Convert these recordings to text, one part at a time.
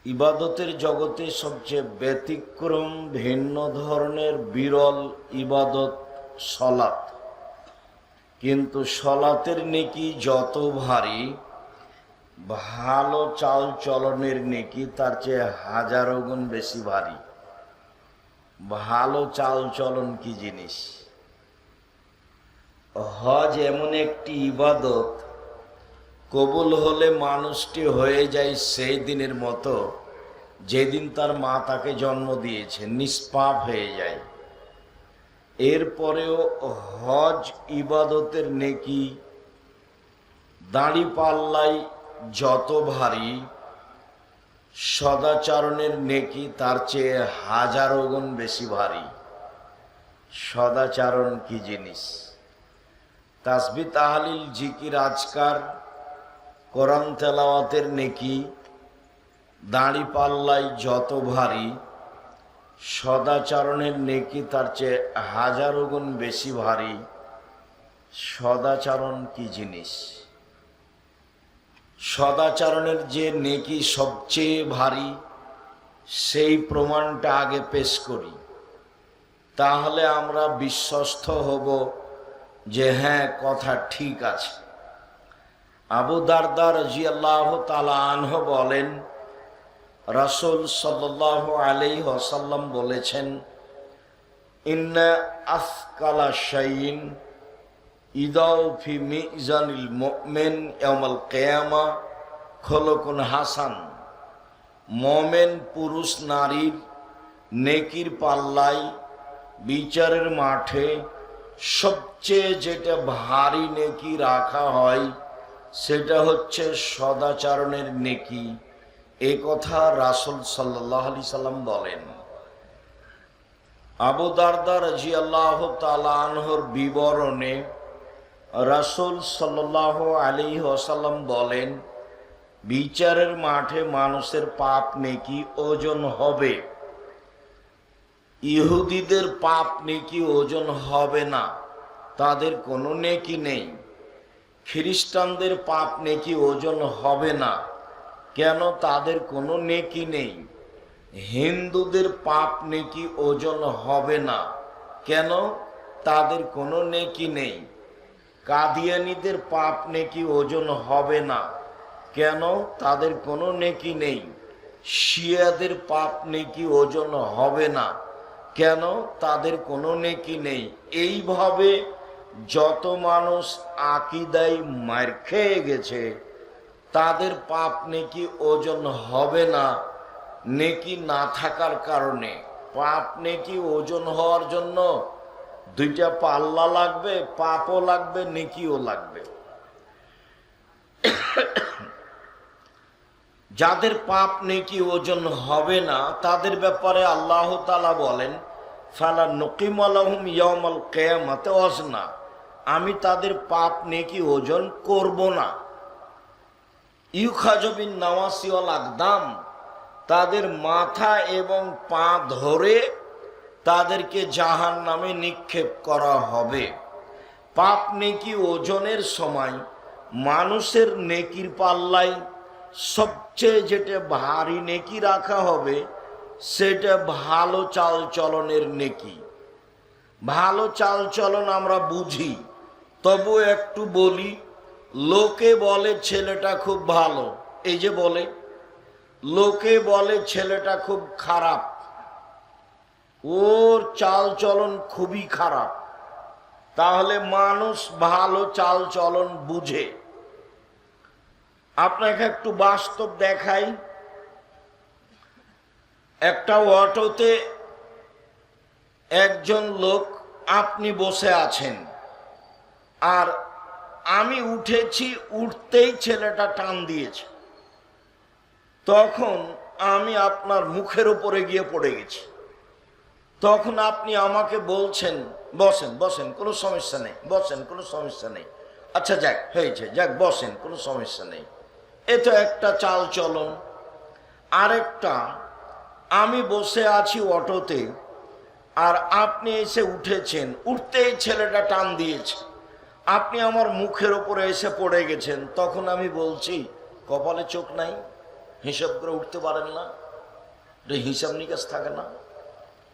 ইবাদতের জগতে সবচেয়ে ব্যতিক্রম ভিন্ন ধরনের বিরল ইবাদত সলাত। কিন্তু সলাতের নেকি যত ভারী, ভালো চাল চলনের নেকি তার চেয়ে হাজারো গুণ বেশি ভারী। ভালো চাল চলন কি জিনিস? হজ এমন একটি ইবাদত, কবুল হলে মানুষটি হয়ে যায় সেই দিনের মতো যেদিন তার মা তাকে জন্ম দিয়েছে, নিষ্পাপ হয়ে যায়। এরপরেও হজ ইবাদতের নেকি দাড়ি পাল্লাই যত ভারী, সদাচরণের নেকি তার চেয়ে হাজারো গুণ বেশি ভারী। সদাচরণ কি জিনিস? তাসবিহ তাহলিল জিকির আজকার কোরআন তেলাওয়াতের নেকি দাড়ি পাল্লাই যত ভারী, সদাচরণের নেকি তার চেয়ে হাজারো গুণ বেশি ভারী। সদাচরণ কি জিনিস? সদাচরণের যে নেকি সবচেয়ে ভারী, সেই প্রমাণটা আগে পেশ করি, তাহলে আমরা বিশ্বস্ত হব যে হ্যাঁ, কথা ঠিক আছে। আবু দারদা রাদিয়াল্লাহু তাআলা আনহু বলেন, রাসূল সাল্লাল্লাহু আলাইহি ওয়াসাল্লাম বলেছেন, ইন্না আফকালা শাইইন ইদাউ ফি মিজানিল মুমিন ইয়াউমাল কিয়ামা খলকুন হাসান। মুমিন পুরুষ নারীর নেকির পাল্লায় বিচারের মাঠে সবচেয়ে যেটা ভারী নেকি রাখা হয় সেটা হচ্ছে সদাচরণের নেকি। এ কথা রাসূল সাল্লাল্লাহু আলাইহি সাল্লাম বলেন। আবু দারদা রাদিয়াল্লাহু তাআলা আনহুর বিবরণে রাসূল সাল্লাল্লাহু আলাইহি ওয়াসাল্লাম বলেন, বিচারের মাঠে মানুষের পাপ নেকি ওজন হবে। ইহুদিদের পাপ নেকি ওজন হবে না, তাদের কোনো নেকি নেই। খ্রিস্টানদের পাপ নেকি ওজন হবে না, কেন? তাদের কোনো নেকি নেই। হিন্দুদের পাপ নেকি ওজন হবে না, কেন? তাদের কোনো নেকি নেই। কাদিয়ানীদের পাপ নেকি ওজন হবে না, কেন? তাদের কোনো নেকি নেই। শিয়াদের পাপ নেকি ওজন হবে না, কেন? তাদের কোনো নেকি নেই। এইভাবে যত মানুষ আকীদায় মার খেয়ে গেছে তাদের পাপ নেকি ওজন হবে না, নেকি না থাকার কারণে। পাপ নেকি ওজন হওয়ার জন্য দুইটা পাল্লা লাগবে, পাপও লাগবে, নেকিও লাগবে। যাদের পাপ নেকি ওজন হবে না তাদের ব্যাপারে আল্লাহ তাআলা বলেন, ফালা নুকিমু লাহুম ইয়াউমাল কিয়ামাতি ওয়াজনা, আমি তাদের পাপ নেকি ওজন করব না। ইউখাযু বিন নাওয়াসি ওয়াল আকদাম, তাদের মাথা এবং পা ধরে তাদেরকে জাহান্নামে নিক্ষেপ করা হবে। পাপ নেকি ওজনের সময় মানুষের নেকির পাল্লায় সবচেয়ে যেটা ভারী নেকি রাখা হবে সেটা ভালো চাল চলনের নেকি। ভালো চাল চলন আমরা বুঝি, তবু একটু বলি। লোকে বলে ছেলেটা খুব ভালো, এই যে বলে, লোকে বলে ছেলেটা খুব খারাপ, ওর চাল চলন খুবই খারাপ। তাহলে মানুষ ভালো চাল চলন বুঝে। আপনাকে একটু বাস্তব দেখাই। একটা অটোতে একজন লোক, আপনি বসে আছেন আর আমি উঠেছি, উঠতেই ছেলেটা টান দিয়েছে। তখন আমি আপনার মুখের উপরে গিয়ে পড়ে গেছি। তখন আপনি আমাকে বলছেন, বসেন বসেন, কোনো সমস্যা নেই, বসেন, কোনো সমস্যা নেই। আচ্ছা যাক, হয়েছে, যাক, বসেন, কোনো সমস্যা নেই। এ তো একটা চাল চলন। আরেকটা, আমি বসে আছি অটোতে আর আপনি এসে উঠেছেন, উঠতেই ছেলেটা টান দিয়েছে, আপনি আমার মুখের উপরে এসে পড়ে গেছেন। তখন আমি বলছি, কপালে চোখ নাই? হিসাব করে উঠতে পারেন না? হিসাব নিকাশ থাকে না,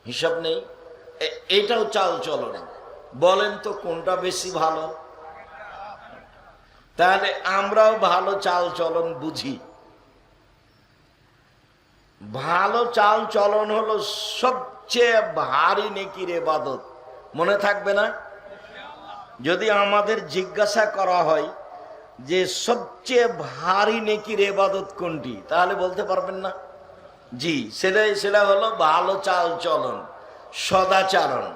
হিসাব নেই। এটাও চাল চলন। বলেন তো কোনটা বেশি ভালো? তাহলে আমরাও ভালো চাল চলন বুঝি। ভালো চাল চলন হলো সবচেয়ে ভারী নেকির ইবাদত। মনে থাকবে না? যদি আমাদের জিজ্ঞাসা করা হয় যে সবচেয়ে ভারী নেকির ইবাদত কোনটি, তাহলে বলতে পারবেন না? জি, সেটা হলো ভালো চাল চলন, সদাচরণ।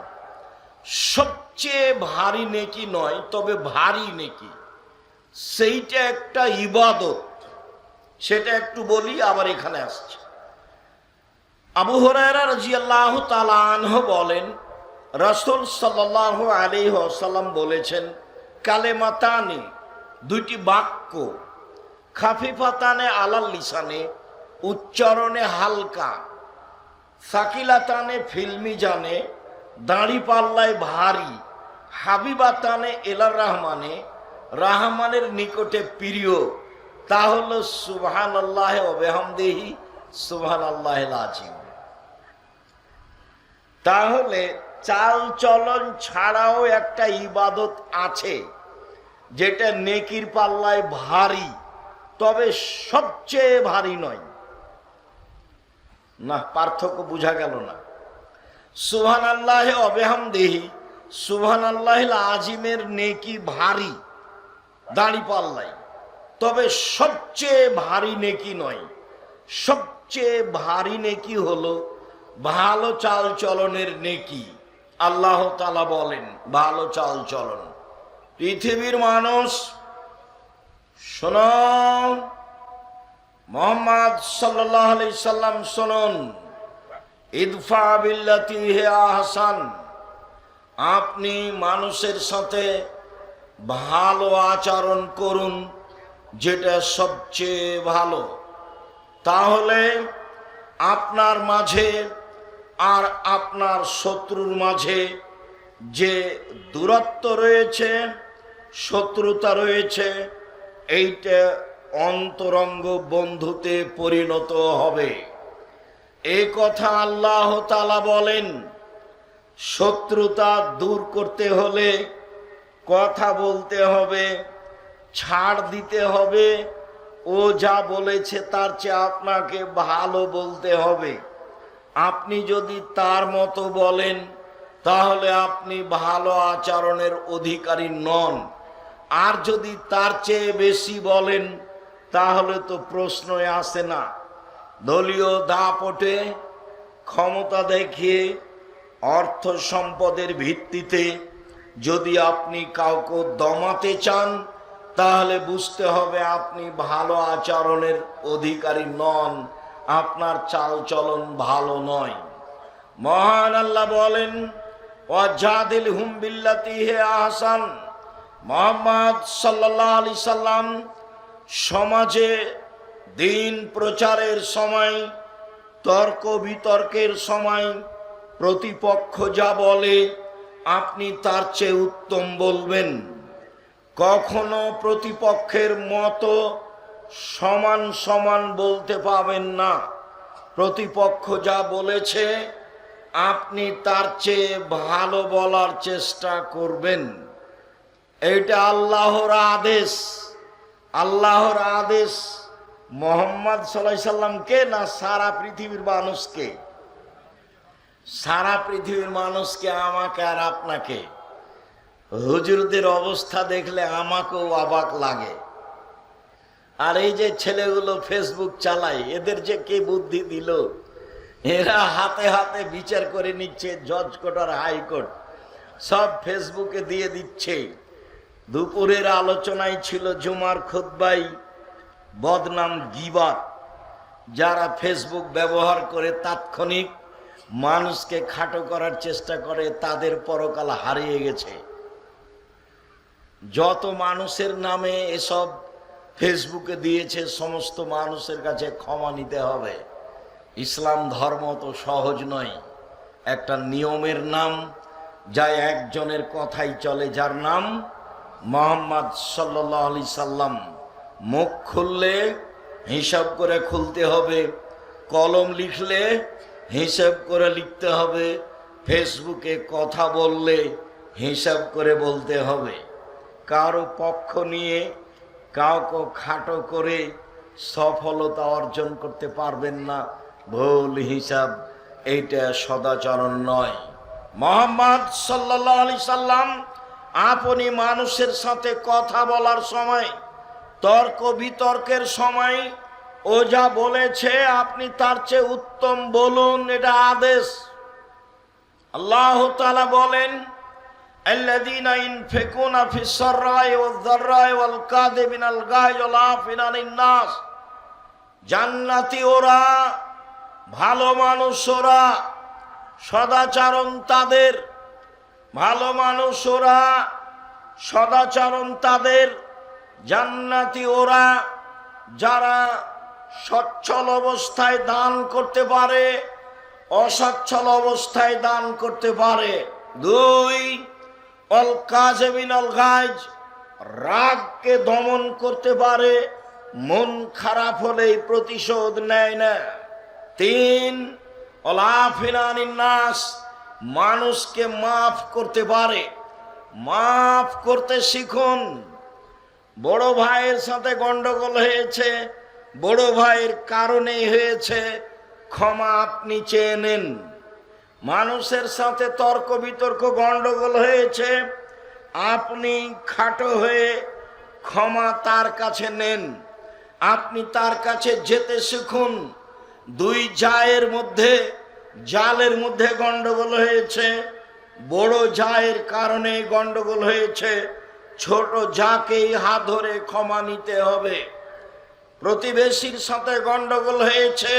সবচেয়ে ভারী নেকি নয়, তবে ভারী নেকি, সেইটা একটা ইবাদত। সেটা একটু বলি, আবার এখানে আসছে। আবু হুরায়রা রাদিয়াল্লাহু তাআলা আনহু বলেন, রাসূল সাল্লাল্লাহু আলাইহি ওয়াসাল্লাম বলেছেন, কালেমাতানি, দুইটি বাক্য, খাফিফাতানে আলাল লিসানে, উচ্চারণে হালকা, সাকিলাতানে ফিল মিজানে, দাড়ি পাল্লায় ভারী, হাবিবাতানে ইলার রহমানে, রহমানের নিকটে প্রিয়। তা হলো সুবহানাল্লাহ ওয়া বিহামদিহি সুবহানাল্লাহিল আযীম। তাহলে চাল চলন ছাড়াও একটা ইবাদত আছে যেটা নেকির পাল্লায় ভারী, তবে সবচেয়ে ভারী নয়। না, পার্থক্য বোঝা গেল না? সুবহানাল্লাহ ওয়া বিহামদিহি সুবহানাল্লাহিল আযীমের নেকি ভারী, দাড়ি পাল্লায়, তবে সবচেয়ে ভারী নেকি নয়। সবচেয়ে ভারী নেকি হলো ভালো চাল চলনের নেকি। আল্লাহ তাআলা বলেন ভালো চাল চলন। পৃথিবীর মানুষ শোনো, মুহাম্মদ সাল্লাল্লাহু আলাইহি সাল্লাম শুনুন, ইদফা বিল্লাতি হিয়া আহসান, আপনি মানুষের সাথে ভালো আচরণ করুন, যেটা সবচেয়ে ভালো। তাহলে আপনার মাঝে আর আপনার শত্রুর মাঝে যে দূরত্ব রয়েছে, শত্রুতা রয়েছে, এইটা অন্তরঙ্গ বন্ধুতে পরিণত হবে। এই কথা আল্লাহ তাআলা বলেন। শত্রুতা দূর করতে হলে কথা বলতে হবে, ছাড় দিতে হবে, ও যা বলেছে তার চেয়ে আপনাকে ভালো বলতে হবে। আপনি যদি তার মতো বলেন তাহলে আপনি ভালো আচরণের অধিকারী নন, আর যদি তার চেয়ে বেশি বলেন তাহলে তো প্রশ্নই আসে না। দলীয় দাপটে, ক্ষমতা দেখিয়ে, অর্থ সম্পদের ভিত্তিতে যদি আপনি কাউকে দমাতে চান তাহলে বুঝতে হবে আপনি ভালো আচরণের অধিকারী নন, আপনার চাল চলন ভালো নয়। মহান আল্লাহ বলেন, ওয়াজাদিলহুম বিল্লাতি হিয়া আহসান। মুহাম্মদ সাল্লাল্লাহু আলাইহি সাল্লাম সমাজে দিন প্রচারের সময়, তর্ক বিতর্কের সময় প্রতিপক্ষ যা বলে আপনি তার চেয়ে উত্তম বলবেন। কখনো প্রতিপক্ষের মতো সমান সমান বলতে পাবেন না। প্রতিপক্ষ যা বলেছে আপনি তার চেয়ে ভালো বলার চেষ্টা করবেন। এটা আল্লাহর আদেশ। আল্লাহর আদেশ মুহাম্মদ সাল্লাল্লাহু আলাইহি সাল্লামকে না সারা পৃথিবীর মানুষকে? সারা পৃথিবীর মানুষকে, আমাকে আর আপনাকে। হুজুরদের অবস্থা দেখলে আমাকেও অবাক লাগে। আর এই যে ছেলেগুলো ফেসবুক চালায়, এদের যে কে বুদ্ধি দিল, এরা হাতে হাতে বিচার করে নিচ্ছে, জজ কোর্ট আর হাইকোর্ট সব ফেসবুকে দিয়ে দিচ্ছে। দুপুরের আলোচনায় ছিল জুমার খুতবায় বদনাম গীবাত। যারা ফেসবুক ব্যবহার করে তাৎক্ষণিক মানুষকে খাটো করার চেষ্টা করে তাদের পরকাল হারিয়ে গেছে। যত মানুষের নামে এসব ফেসবুকে দিয়েছে সমস্ত মানুষের কাছে ক্ষমা নিতে হবে। ইসলাম ধর্ম তো সহজ নয়। একটা নিয়মের নাম, যা একজনের কথাই চলে, যার নাম মুহাম্মদ সাল্লাল্লাহু আলাইহি সাল্লাম। মুখ খুললে হিসাব করে খুলতে হবে, কলম লিখলে হিসাব করে লিখতে হবে, ফেসবুকে কথা বললে হিসাব করে বলতে হবে। কারো পক্ষ নিয়ে কাউকে খাটো করে সফলতা অর্জন করতে পারবেন না। ভুল হিসাব, এইটা সদাচরণ নয়। মুহাম্মদ সাল্লাল্লাহু আলাইহি সাল্লাম আপনি মানুষের সাথে কথা বলার সময়, তর্ক বিতর্কের সময় ও যা বলেছে আপনি তার চেয়ে উত্তম বলুন, এটা আদেশ। আল্লাহ তাআলা বলেন, আল্লাযীনা ইনফিকুনা ফিস সাররাই ওয়াজ যাররাই ওয়াল কাযিবিনাল গায়জ ওয়াল আফিনা আনিন নাস। জান্নাতি ওরা, ভালো মানুষ ওরা, সদাচরণ তাদের, ভালো মানুষ ওরা, সদাচরণ তাদের। জান্নাতি ওরা যারা সচ্ছল অবস্থায় দান করতে পারে, অসচ্ছল অবস্থায় দান করতে পারে। 2, অল কাযিবিনাল গায়জ, রাগকে দমন করতে পারে, মন খারাপ হলেই প্রতিশোধ নেয় না। 3, অল আফিনা আনিন নাস, মানুষকে মাফ করতে পারে। মাফ করতে শিখুন। বড় ভাইয়ের সাথে গন্ডগোল হয়েছে, বড় ভাইয়ের কারণেই হয়েছে, ক্ষমা আপনি চেয়ে নেন। মানুষের সাথে তর্ক বিতর্ক গন্ডগোল হয়েছে, আপনি খাটো হয়ে ক্ষমা তার কাছে নেন। আপনি তার কাছে যেতে শিখুন। 2 জায়ের মধ্যে, জালের মধ্যে গন্ডগোল হয়েছে, বড় জায়ের কারণে গন্ডগোল হয়েছে, ছোট জাকেই হাত ধরে ক্ষমা নিতে হবে। প্রতিবেশীর সাথে গন্ডগোল হয়েছে,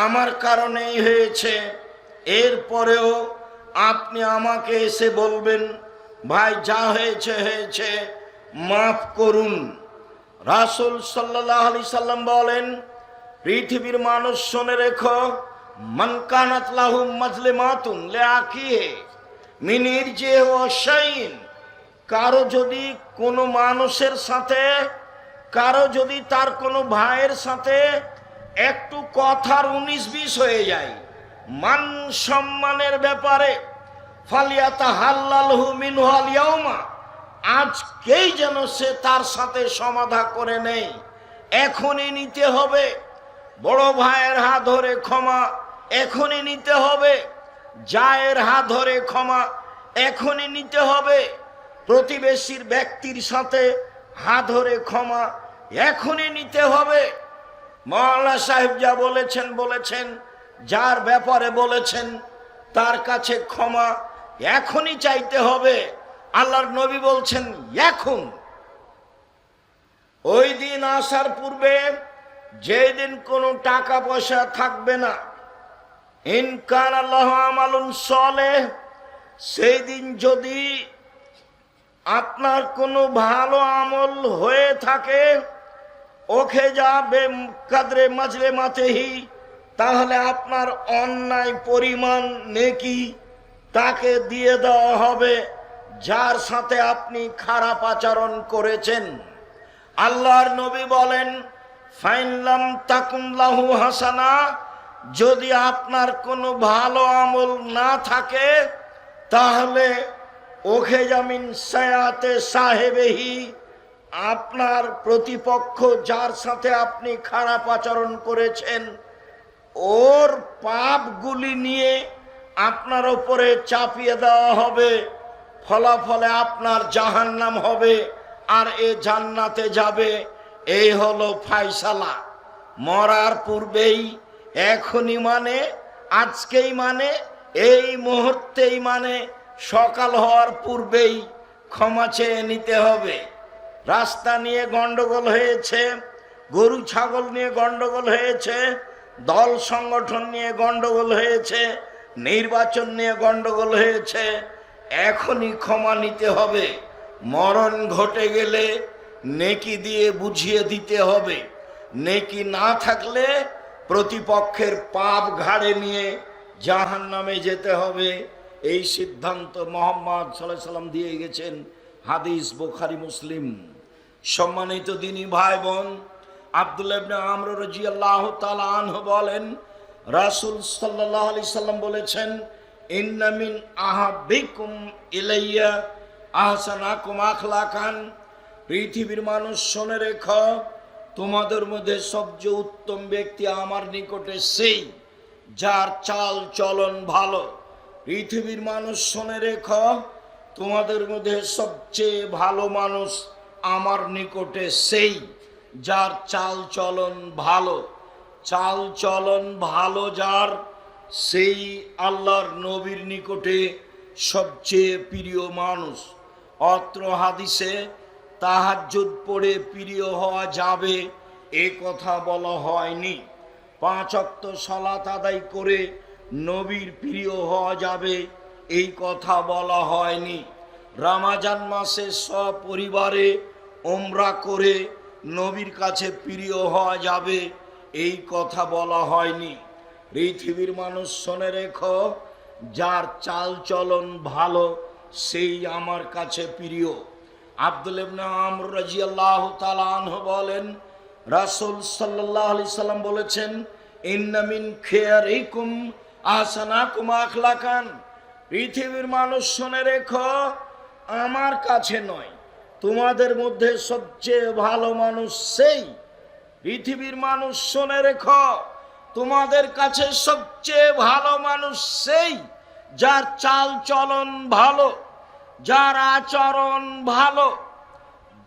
আমার কারণেই হয়েছে, এরপরেও আপনি আমাকে এসে বলবেন, ভাই যা হয়েছে হয়েছে, মাফ করুন। রাসূল সাল্লাল্লাহু আলাইহি সাল্লাম বলেন, পৃথিবীর মানুষ শুনে রেখো, মান কানাত লাহু মাজলিমাতুন লিআখিহি মিন ইরজিহি ওয়া শাইইন। কারো যদি কোনো মানুষের সাথে, কারো যদি তার কোনো ভাইয়ের সাথে একটু কথার 19-20 হয়ে যায় মান সম্মানের ব্যাপারে, ফালিয়াতাহাল্লালহু মিনহু আল ইয়াউমা, আজকেই যেন সে তার সাথে সমাধা করে নেই, এখনই নিতে হবে। বড় ভাইয়ের হাত ধরে ক্ষমা এখনই নিতে হবে, জায়ের হাত ধরে ক্ষমা এখনই নিতে হবে, প্রতিবেশীর ব্যক্তির সাথে হাত ধরে ক্ষমা এখনই নিতে হবে। মাওলানা সাহেব যা বলেছেন বলেছেন, যার ব্যাপারে বলেছেন তার কাছে ক্ষমা এখনই চাইতে হবে। আল্লাহর নবী বলছেন এখন। ওই দিন আসার পূর্বে, যেদিন কোনো টাকা পয়সা থাকবে না, ইন কান আল্লাহু আমালুন সালেহ, সেই দিন যদি আপনার কোনো ভালো আমল হয়ে থাকে, ওখে যাবে কাদরে মাজলে মাতেহি, তাহলে আপনার অন্যায় পরিমাণ নেকি তাকে দিয়ে দেওয়া হবে, যার সাথে আপনি খারাপ আচরণ করেছেন। আল্লাহর নবী বলেন, ফাইনলাম তাকুন লাহু হাসানা, যদি আপনার কোনো ভালো আমল না থাকে, তাহলে ওখে জামিন সায়াতে সাহেবেহি, আপনার প্রতিপক্ষ যার সাথে আপনি খারাপ আচরণ করেছেন, ওর পাপগুলি নিয়ে আপনার উপরে চাপিয়ে দেওয়া হবে, ফলাফলে আপনার জাহান্নাম হবে আর এ জান্নাতে যাবে। এই হলো ফায়সালা। মরার পূর্বেই, এখনই মানে, আজকেই মানে, এই মুহূর্তেই মানে, সকাল হওয়ার পূর্বেই ক্ষমা চেয়ে নিতে হবে। রাস্তা নিয়ে গন্ডগোল হয়েছে, গরু ছাগল নিয়ে গন্ডগোল হয়েছে, দল সংগঠন নিয়ে গন্ডগোল হয়েছে, নির্বাচন নিয়ে গন্ডগোল হয়েছে, এখনই ক্ষমা নিতে হবে। মরণ ঘটে গেলে নেকি দিয়ে বুঝিয়ে দিতে হবে। নেকি না থাকলে প্রতিপক্ষের পাপ ঘাড়ে নিয়ে জাহান্নামে যেতে হবে। এই সিদ্ধান্ত মুহাম্মদ সাল্লাল্লাহু আলাইহি সাল্লাম দিয়ে গেছেন। হাদিস বুখারী মুসলিম। সম্মানিত দিনী ভাই বোন, আব্দুল্লাহ ইবনে আমর রাদিয়াল্লাহু তাআলা আনহু বলেন, রাসূল সাল্লাল্লাহু আলাইহি সাল্লাম বলেছেন, ইন্না মিন আহাব্বিকুম ইলাইয়া আহসানাকুম আখলাকান। পৃথিবীর মানুষ শুনে রেখো, তোমাদের মধ্যে সবচেয়ে উত্তম ব্যক্তি আমার নিকটে সেই যার চাল চলন ভালো। পৃথিবীর মানুষ শুনে রেখো, তোমাদের মধ্যে সবচেয়ে ভালো মানুষ আমার নিকটে সেই যার চাল চলন ভালো। চাল চলন ভালো যার, সেই আল্লাহর নবীর নিকটে সবচেয়ে প্রিয় মানুষ। অত্র হাদিসে তাহাজ্জুদ পড়ে প্রিয় হওয়া যাবে এ কথা বলা হয়নি। 5 ওয়াক্ত সালাত আদায় করে নবীর প্রিয় হওয়া যাবে এই কথা বলা হয়নি। রমজান মাসে সপরিবারে উমরা করে নবীর কাছে প্রিয় হওয়া যাবে এই কথা বলা হয়নি। পৃথিবীর মানুষ শুনে রেখো, যার চাল চলন ভালো সেই আমার কাছে প্রিয়। আব্দুল্লাহ ইবনে আমর রাদিয়াল্লাহু তাআলা আনহু বলেন, রাসূল সাল্লাল্লাহু আলাইহি সাল্লাম বলেছেন, ইন্না মিন খিয়ারিকুম আহসানাকুম আখলাকান। পৃথিবীর মানুষ শুনে রেখো, আমার কাছে নয়, তোমাদের মধ্যে সবচেয়ে ভালো মানুষ সেই। পৃথিবীর মানুষ শুনে রেখো, তোমাদের কাছে সবচেয়ে ভালো মানুষ সেই যার চাল চলন ভালো, যার আচরণ ভালো,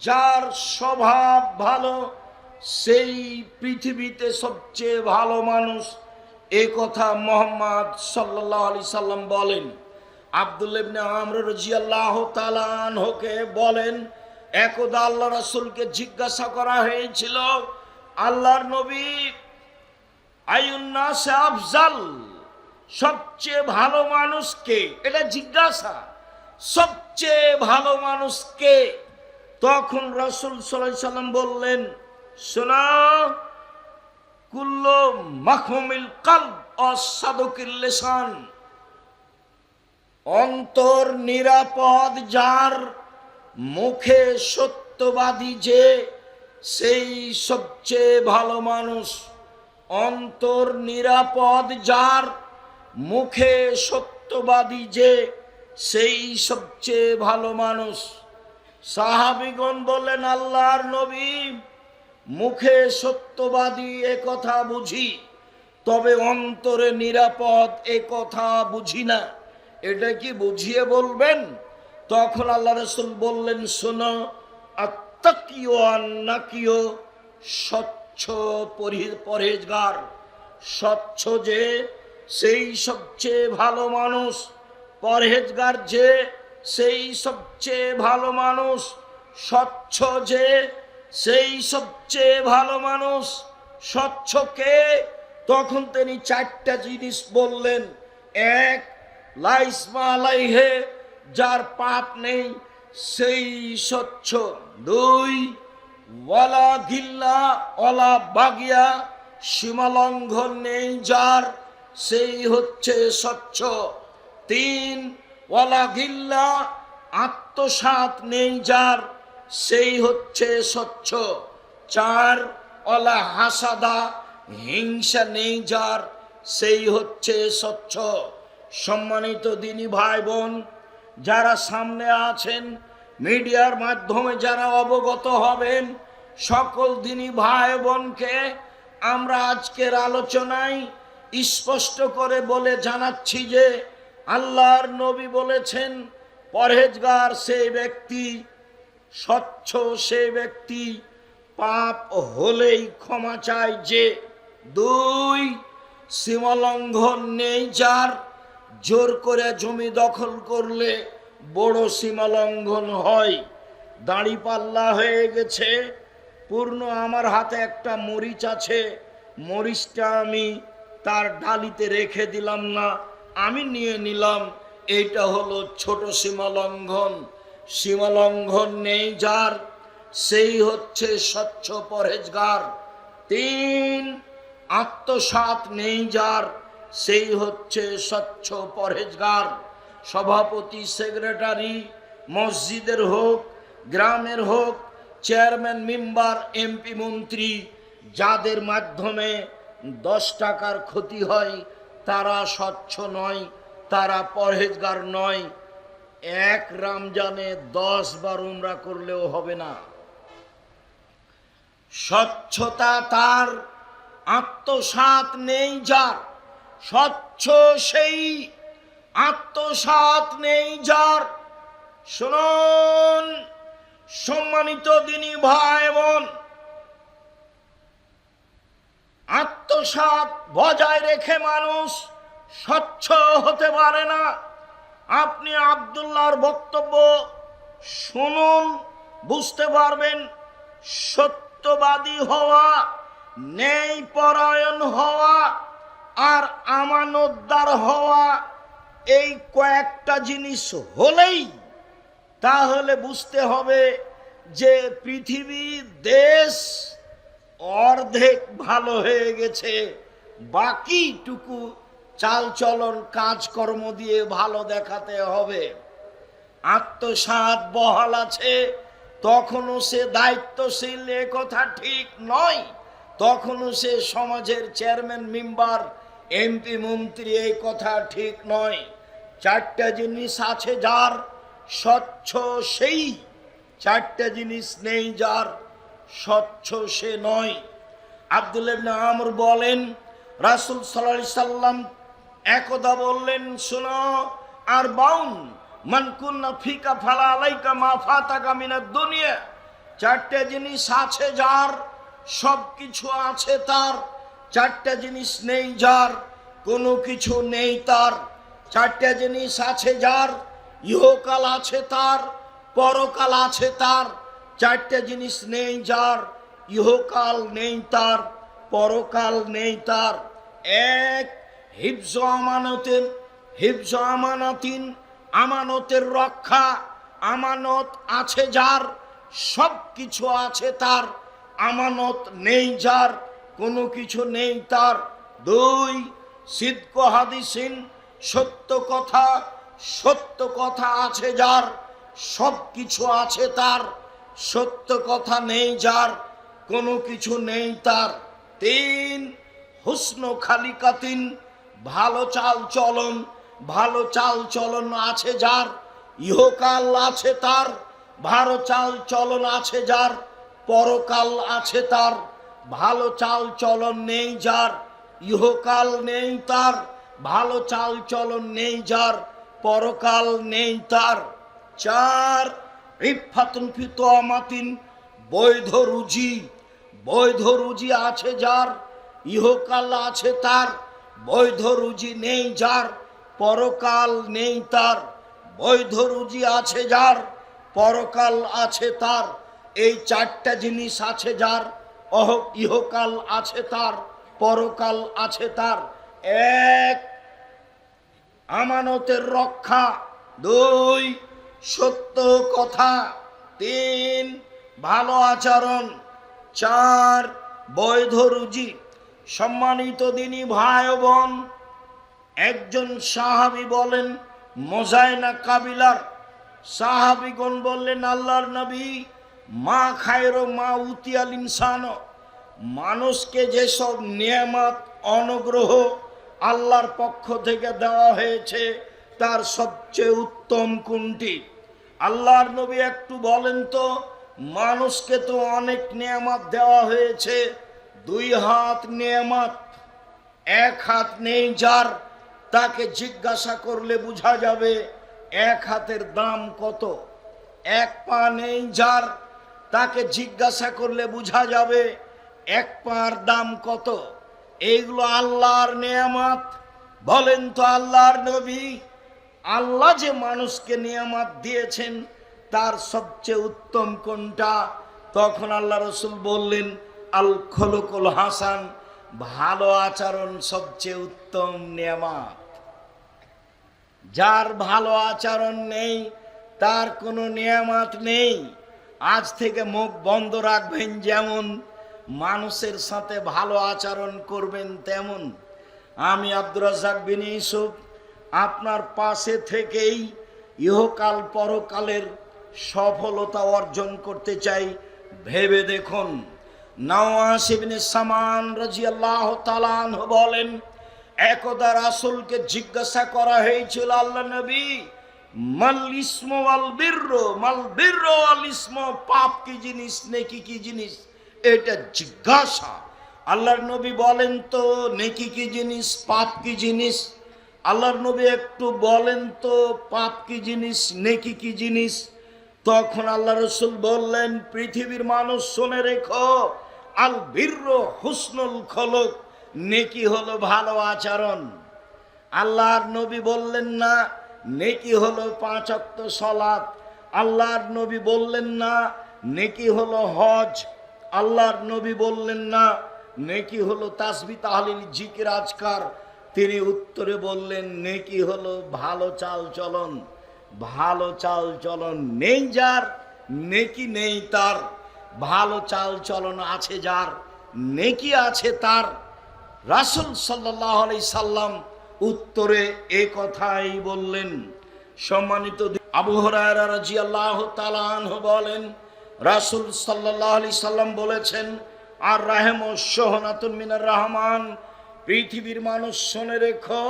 যার স্বভাব ভালো, সেই পৃথিবীতে সবচেয়ে ভালো মানুষ। এ কথা মুহাম্মদ সাল্লাল্লাহু আলাইহি সাল্লাম বলেন। আব্দুল্লাহ ইবনে আমর রাদিয়াল্লাহু তাআলা আনহুকে বলেন, একদা আল্লাহ রাসূলকে জিজ্ঞাসা করা হয়েছিল, আল্লাহর নবী, আইয়ুন নাস আফজাল, সবচেয়ে ভালো মানুষ কে? এটা জিজ্ঞাসা, সবচেয়ে ভালো মানুষ কে? তখন রাসূল সাল্লাল্লাহু আলাইহি সাল্লাম বললেন, শোনো, কুল্লু মাখমুমিল কলব অসাদুকিল লিসান, অন্তর নিরাপদ যার, মুখে সত্যবাদী যে, সেই সবচেয়ে ভালো মানুষ। অন্তর নিরাপদ যার, মুখে সত্যবাদী যে, সেই সবচেয়ে ভালো মানুষ। সাহাবীগণ বললেন, আল্লাহর নবী, মুখে সত্যবাদী এ কথা বুঝি, তবে অন্তরে নিরাপদ এ কথা বুঝি না, এটা কি বুঝিয়ে বলবেন? তখন আল্লাহ রাসূল বললেন, শোনো, আত্তাকিও আন্নাকিও, স্বচ্ছ পরহেজগার, স্বচ্ছ যে সেই সবচেয়ে ভালো মানুষ, পরহেজগার যে সেই সবচেয়ে ভালো মানুষ, স্বচ্ছ যে সেই সবচেয়ে ভালো মানুষ। স্বচ্ছ কে? তখন তিনি 4টা জিনিস বললেন। 1, লা ইসমা আলাইহি, যার পাপ নেই সেই স্বচ্ছ। 2, ওয়ালা গিল্লা ওয়ালা বাগিয়া, সীমালঙ্ঘন নেই যার, সেই হচ্ছে স্বচ্ছ। 3, ওয়ালা গিল্লা, আত্মসাৎ নেই যার, সেই হচ্ছে স্বচ্ছ। 4, ওয়ালা হাসাদা, হিংসা নেই যার, সেই হচ্ছে স্বচ্ছ। সম্মানিত দিনী ভাই বোন, যারা সামনে আছেন, মিডিয়ার মাধ্যমে যারা অবগত হবেন, সকল দিনী ভাই বোনকে আমরা আজকের আলোচনায় স্পষ্ট করে বলে জানাচ্ছি যে আল্লাহর নবী বলেছেন, পরহেজগার সেই ব্যক্তি, স্বচ্ছ সেই ব্যক্তি, পাপ হলেই ক্ষমা চায় যে। 2, সীমালঙ্ঘন নেই যার, জোর করে জমি দখল করলে বড় সীমালঙ্ঘন হয়। দাঁড়িপাল্লা হয়ে গেছে পূর্ণ, আমার হাতে একটা মরিচ আছে, মরিচটা আমি তার ডালিতে রেখে দিলাম না, আমি নিয়ে নিলাম, এইটা হলো ছোট সীমালঙ্ঘন। সীমালঙ্ঘন নেই যার, সেই হচ্ছে স্বচ্ছ পরহেজগার। 3, আত্মসাৎ নেই যার, সেই হচ্ছে স্বচ্ছ পরহেজগার। সভাপতি, সেক্রেটারি, মসজিদের হোক, গ্রামের হোক, চেয়ারম্যান, মেম্বার, এমপি, মন্ত্রী, যাদের মাধ্যমে 10 টাকার ক্ষতি হয় তারা স্বচ্ছ নয়, তারা পরহেজগার নয়। এক রমজানে 10 বার উমরা করলেও হবে না। স্বচ্ছতা তার, আত্মসাৎ নেই যার, স্বচ্ছ সেই, আত্মসাৎ নেই যার। শুনুন সম্মানিত দিনী ভাই বোন, আত্মসাৎ বজায় রেখে মানুষ স্বচ্ছ হতে পারে না। আপনি আব্দুল্লাহর বক্তব্য শুনুন, বুঝতে পারবেন। সত্যবাদী হওয়া, ন্যায় পরায়ণ হওয়া আর আমানতদার হওয়া, এই কয়েকটা জিনিস হলেই তাহলে বুঝতে হবে যে পৃথিবী দেশ অর্ধেক ভালো হয়ে গেছে, বাকিটুকু চালচলন কাজকর্ম দিয়ে ভালো দেখাতে হবে। আত্মসাৎ বহাল আছে, তখনও সে দায়িত্বশীল, এ কথা ঠিক নয়। তখনও সে সমাজের চেয়ারম্যান, মেম্বার, এমপি, মন্ত্রী, এই কথা ঠিক নয়। 4টা জিনিস আছে যার, স্বচ্ছ সেই। 4টা জিনিস নেই যার, স্বচ্ছ সে নয়। আব্দুল্লাহ ইবনে আমর বলেন, রাসূল সাল্লাল্লাহু আলাইহি সাল্লাম একদা বললেন, শোনো, আর বাউন মান কুন্না ফিকা ফালা আলাইকা মা ফাতাকা মিনাদ দুনিয়া। 4টা জিনিস আছে যার, সব কিছু আছে তার। 4টা জিনিস নেই যার, কোনো কিছু নেই তার। 4টা জিনিস আছে যার, ইহকাল আছে তার, পরকাল আছে তার। 4টা জিনিস নেই যার, ইহকাল নেই তার, পরকাল নেই তার। এক, হিফজ আমানতের, হিফজ আমানাতিন, আমানতের রক্ষা। আমানত আছে যার, সব কিছু আছে তার। আমানত নেই যার, কোনো কিছু নেই তার। 2, সিদক হাদিসিন, সত্য কথা। সত্য কথা আছে যার, সব কিছু আছে তার। সত্য কথা নেই যার, কোনো কিছু নেই তার। 3, হুসন খালিকাতিন, ভালো চাল চলন। ভালো চাল চলন আছে যার, ইহকাল আছে তার। ভালো চাল চলন আছে যার, পরকাল আছে তার। ভালো চাল চলন নেই যার, ইহকাল নেই তার। ভালো চাল চলন নেই যার, পরকাল নেই তার। 4, ইফাতুন ফি তুআমাতিন, বৈধ রুজি। বৈধ রুজি আছে যার, ইহকাল আছে তার। বৈধ রুজি নেই যার, পরকাল নেই তার। বৈধ রুজি আছে যার, পরকাল আছে তার। এই 4টা জিনিস আছে যার, ইহকাল আছে তার, পরকাল আছে তার। 1, আমানতের রক্ষা। 2, সত্য কথা। 3, ভালো আচরণ। 4, বৈধ রুজি। সম্মানিত দিনী ভাই ও বোন, একজন সাহাবী বলেন, মোজাইনা কাবিলার সাহাবীগণ বললেন, আল্লাহর নবী, মা খায়রো মা উতিয়াল ইনসান, মানুষকে যেসব নিয়ামত অনুগ্রহ আল্লাহর পক্ষ থেকে দেওয়া হয়েছে তার সবচেয়ে উত্তম কোনটি? আল্লাহর নবী একটু বলেন তো, মানুষকে তো অনেক নিয়ামত দেওয়া হয়েছে। 2 হাত নিয়ামত, 1 হাত নেই যার, তাকে জিজ্ঞাসা করলে বোঝা যাবে 1 হাতের দাম কত। 1 পা নেই যার, তাকে জিজ্ঞাসা করলে বোঝা যাবে 1 পার দাম কত। এইগুলো আল্লাহর নিয়ামত। বলেন তো আল্লাহর নবী, আল্লাহ যে মানুষকে নিয়ামত দিয়েছেন তার সবচেয়ে উত্তম কোনটা? তখন আল্লাহ রসুল বললেন, আল খলুকুল হাসান, ভালো আচরণ সবচেয়ে উত্তম নিয়ামত। যার ভালো আচরণ নেই তার কোনো নিয়ামত নেই। আজ থেকে মুখ বন্ধ রাখবেন, যেমন মানুষের সাথে ভালো আচরণ করবেন তেমন। আমি আব্দুর রাজ্জাক বিন ইউসুফ আপনার পাশে থেকেই ইহকাল পরকালের সফলতা অর্জন করতে চাই। ভেবে দেখুন, নাওয়াস ইবনে সামান রাদিয়াল্লাহু তাআলা আনহু বলেন, একদা রাসূলকে জিজ্ঞাসা করা হয়েছিল, আল্লাহ নবী, মাল ইসমু ওয়াল বিররু, মাল বিররু ওয়াল ইসমু, পাপ কি জিনিস, নেকি কি জিনিস, এটা জিজ্ঞাসা। আল্লাহর নবী বলেন তো নেকি কি জিনিস, পাপ কি জিনিস? আল্লাহর নবী একটু বলেন তো পাপ কি জিনিস, নেকি কি জিনিস? তখন আল্লাহ রসুল বললেন, পৃথিবীর মানুষ শুনে রেখো, আল বিররু হুসনুল খুলুক, নেকি হলো ভালো আচরণ। আল্লাহর নবী বললেন না নেকি হলো 5 ওয়াক্ত সালাত, আল্লাহর নবী বললেন না নেকি হলো হজ, আল্লাহর নবী বললেন না নেকি হলো তাসবিহ তাহলিল জিকির আজকার। তিনি উত্তরে বললেন, নেকি হলো ভালো চাল চলন। ভালো চাল চলন নেই যার, নেকি নেই তার। ভালো চাল চলন আছে যার, নেকি আছে তার। রাসূল সাল্লাল্লাহু আলাইহি সাল্লাম উত্তরে এই কথাই বললেন। সম্মানিত আবু হুরায়রা রাদিয়াল্লাহু তাআলা আনহু বলেন, রাসূল সাল্লাল্লাহু আলাইহি সাল্লাম বলেছেন, আর রাহমু শুহনাতুন মিনার রহমান, পৃথিবীর মানুষ শুনে রেখো,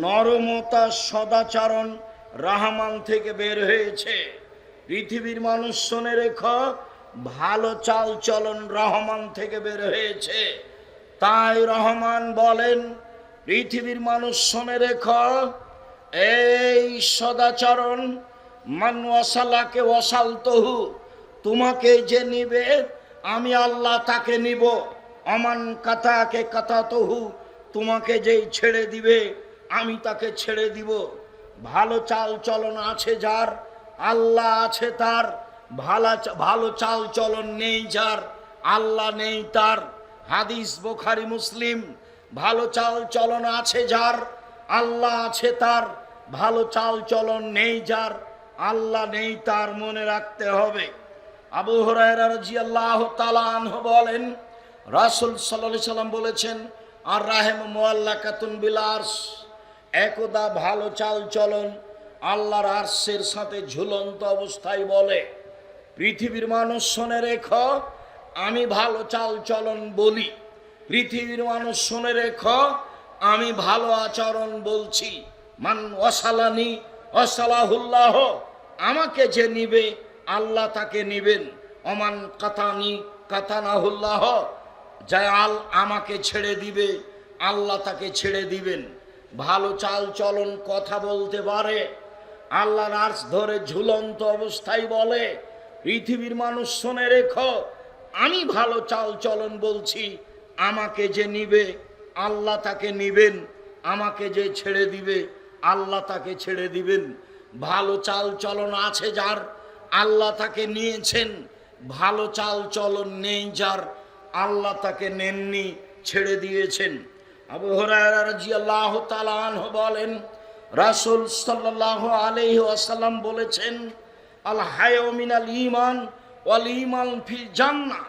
নরমতা সদাচরণ রহমান থেকে বের হয়েছে। পৃথিবীর মানুষ শুনে রেখো, ভালো চাল চলন রহমান থেকে বের হয়েছে। তাই রহমান বলেন, পৃথিবীর মানুষ শুনে রেখো, এই সদাচরণ, মান ওয়াসালাকে ওয়াসালতহু, তোমাকে যে নিবে আমি আল্লাহ তাকে নিব। অমান কাতাকে কাতাতহু, তোমাকে যেই ছেড়ে দিবে আমি তাকে ছেড়ে দিব। ভালো চাল চলন আছে যার, আল্লাহ আছে তার। ভালো চাল চলন নেই যার, আল্লাহ নেই তার। হাদিস বুখারী মুসলিম। ভালো চাল চলন আছে যার, আল্লাহ আছে তার। ভালো চাল চলন নেই যার, আল্লাহ নেই তার, মনে রাখতে হবে। আবু হুরায়রা রাদিয়াল্লাহু তাআলা আনহু বলেন, রাসূল সাল্লাল্লাহু আলাইহি সাল্লাম বলেছেন, আর রাহমু মুআল্লাকাতুন বিল আরশ, একদা ভালো চাল চলন আল্লাহর আরশের সাথে ঝুলন্ত অবস্থায় বলে, পৃথিবীর মানুষ শুনে রেখো, আমি ভালো চাল চলন বলি। পৃথিবীর মানুষ শুনে রেখো, আমি ভালো আচরণ বলছি। মান ওয়াসালানি ওয়াসালাহুল্লাহ, আমাকে যে নিবে আল্লাহ তাকে নিবেন। অমান কাতানি কাতানাহুল্লাহ, যাল আমাকে ছেড়ে দিবে আল্লাহ তাকে ছেড়ে দিবেন। ভালো চাল চলন কথা বলতে পারে, আল্লাহর আরশ ধরে ঝুলন্ত অবস্থায় বলে, পৃথিবীর মানুষ শুনে রেখো, আমি ভালো চাল চলন বলছি। আমাকে যে নিবে আল্লাহ তাকে নিবেন, আমাকে যে ছেড়ে দিবে আল্লাহ তাকে ছেড়ে দিবেন। ভালো চাল চলন আছে যার, আল্লাহ তাকে নিয়েছেন। ভালো চাল চলন নেই যার, আল্লাহ তাকে নেননি, ছেড়ে দিয়েছেন। আবু হুরায়রা রাদিয়াল্লাহু তাআলা আনহু বলেন, রাসূল সাল্লাল্লাহু আলাইহি ওয়াসাল্লাম বলেছেন, আল হায়াউ মিনাল ঈমান ওয়াল ঈমান ফিল জান্নাহ,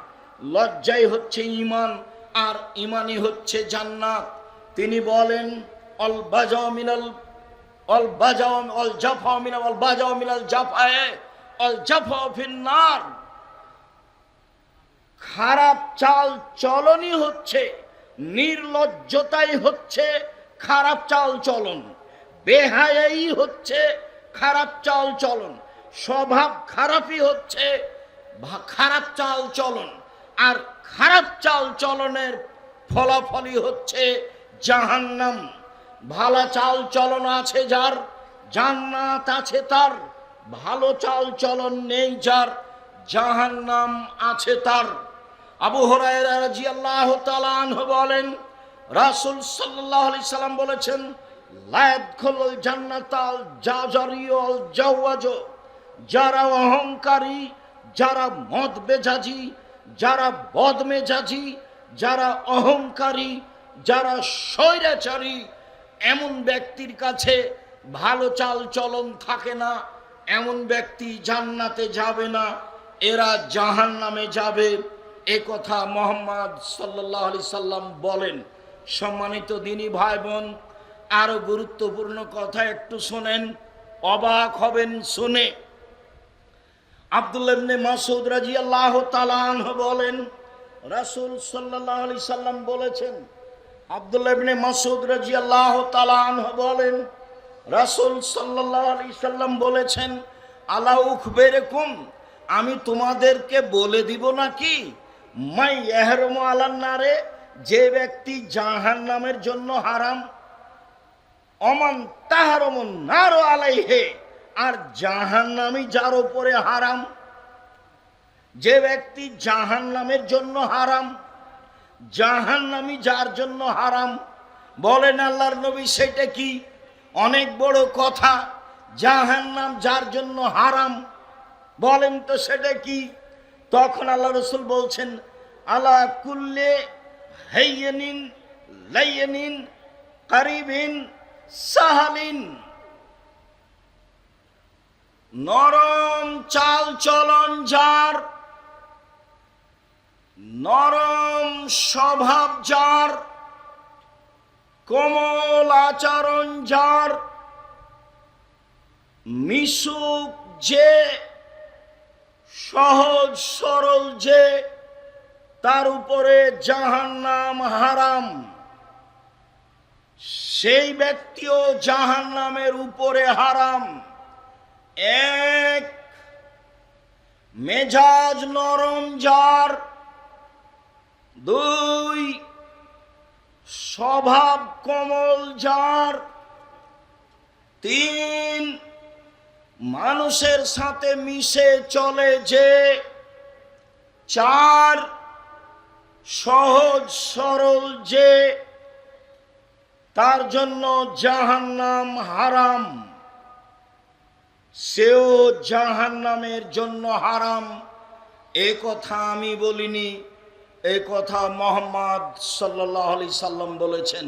লজ্জাই হচ্ছে ঈমান আর ঈমানই হচ্ছে জান্নাত। তিনি বলেন, আল বাজাউ মিনাল আল বাজাউ আল জাফা মিনাল আল বাজাউ মিনাল জাফায়ে আল জাফা ফিন নার, খারাপ চাল চলনই হচ্ছে, নির্লজ্জতাই হচ্ছে খারাপ চাল চলন, বেহায়াই হচ্ছে খারাপ চাল চলন, স্বভাব খারাপই হচ্ছে খারাপ চাল চলন। আর খারাপ চাল চলনের ফলাফলই হচ্ছে জাহান্নাম। ভালো চাল চলন আছে যার, জান্নাত আছে তার। ভালো চাল চলন নেই যার, জাহান্নাম আছে তার। আবু হুরায়রা রাদিয়াল্লাহু তাআলা আনহু বলেন, রাসূল সাল্লাল্লাহু আলাইহি সাল্লাম বলেছেন, লা ইয়াদখুলুল জান্নাতাল জাজারিউল জাওয়াজ, যারা অহংকারী, যারা মদ মেজাজি, যারা বদমেজাজি, যারা অহংকারী, যারা স্বৈরাচারী, এমন ব্যক্তির কাছে ভালো চাল চলন থাকে না, এমন ব্যক্তি জান্নাতে যাবে না, এরা জাহান্নামে যাবে। এ কথা মুহাম্মদ সাল্লাল্লাহু আলাইহি সাল্লাম বলেন। সম্মানিত দিনী ভাই বোন, আরো গুরুত্বপূর্ণ কথা একটু শোনেন, অবাক হবেন শুনে। আব্দুল্লাহ ইবনে মাসউদ রাদিয়াল্লাহু তাআলা আনহু বলেন, রাসূল সাল্লাল্লাহু আলাইহি সাল্লাম বলেছেন, আব্দুল্লাহ ইবনে মাসউদ রাদিয়াল্লাহু তাআলা আনহু বলেন, রাসূল সাল্লাল্লাহু আলাইহি সাল্লাম বলেছেন, আলা উখবিরকুম, আমি তোমাদেরকে বলে দিব নাকি, মাই ইয়াহরুমু আলান নারে, যে ব্যক্তি জাহান্নামের জন্য হারাম, অমান তাহারুমুন নার আলাইহি, আর জাহান্নামী যার উপরে হারাম। যে ব্যক্তি জাহান্নামের জন্য হারাম, জাহান্নামী যার জন্য হারাম। বলেন আল্লাহর নবী সেটা কি? অনেক বড় কথা, জাহান্নাম যার জন্য হারাম, বলেন তো সেটা কি? তখন আল্লাহ রাসূল বলছেন, আলা কুল্লে হাইয়িন লাইয়িন কারিবিন সাহালিন, নরম চাল চলন যার, নরম স্বভাব যার, কোমল আচরণ যার, মিশুক যে, সহজ সরল যে, তার উপরে জাহান্নাম হারাম। সেই ব্যক্তিও জাহান্নামের উপরে হারাম। এক, মেজাজ নরম যার, দুই, স্বভাব কোমল যার, তিন, মানুষের সাথে মিশে চলে যে, চার, সহজ সরল যে, তার জন্য জাহান্নাম হারাম, সেও জাহান্নামের জন্য হারাম। এ কথা আমি বলিনি, এ কথা মুহাম্মদ সাল্লাল্লাহু আলাইহি সাল্লাম বলেছেন।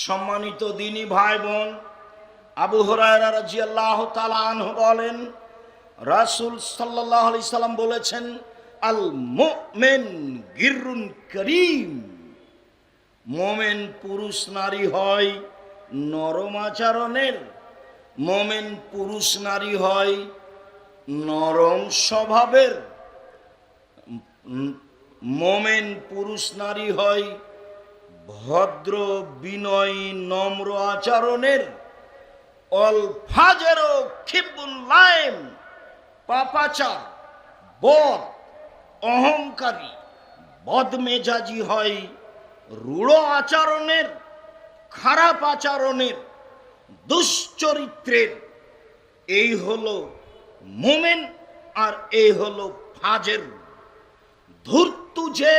সম্মানিত দ্বীনী ভাই বোন, আবু হুরায়রা রাদিয়াল্লাহু তাআলা আনহু বলেন, রাসূল সাল্লাল্লাহু আলাইহি সাল্লাম বলেছেন, আল মুমিন গিররুন করিম, মুমিন পুরুষ নারী হয় নরম আচরণের, মুমিন পুরুষ নারী হয় নরম স্বভাবের, মুমিন পুরুষ নারী হয় ভদ্র বিনয়ী নম্র আচরণের, অল ফাজেরো খিবুল লাইম, পাপাচার, বদ, অহংকারী, বদমেজাজি হয় রূঢ় আচরণের, খারাপ আচরণের, দুশ্চরিত্রের। এই হলো মুমিন আর এই হলো ফাজের। ধূর্ত যে,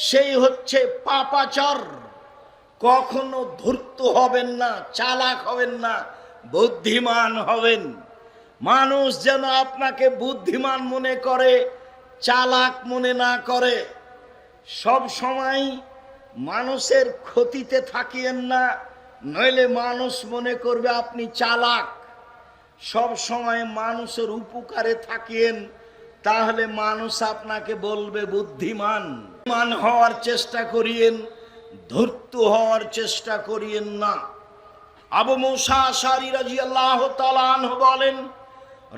সেই হচ্ছে পাপাচার। কখনো ধূর্ত হবেন না, চালাক হবেন না, বুদ্ধিমান হবেন। মানুষ যেন আপনাকে বুদ্ধিমান মনে করে, চালাক মনে না করে। সব সময় মানুষের ক্ষতিতে থাকিয়েন না, নইলে মানুষ মনে করবে আপনি চালাক। সব সময় মানুষের উপকারে থাকিয়েন, তাহলে মানুষ আপনাকে বলবে বুদ্ধিমান। মান হওয়ার চেষ্টা করিয়েন, ধূর্ত হওয়ার চেষ্টা করিয়েন না। আবু মুসা আশআরী রাদিয়াল্লাহু তাআলা আনহু বলেন,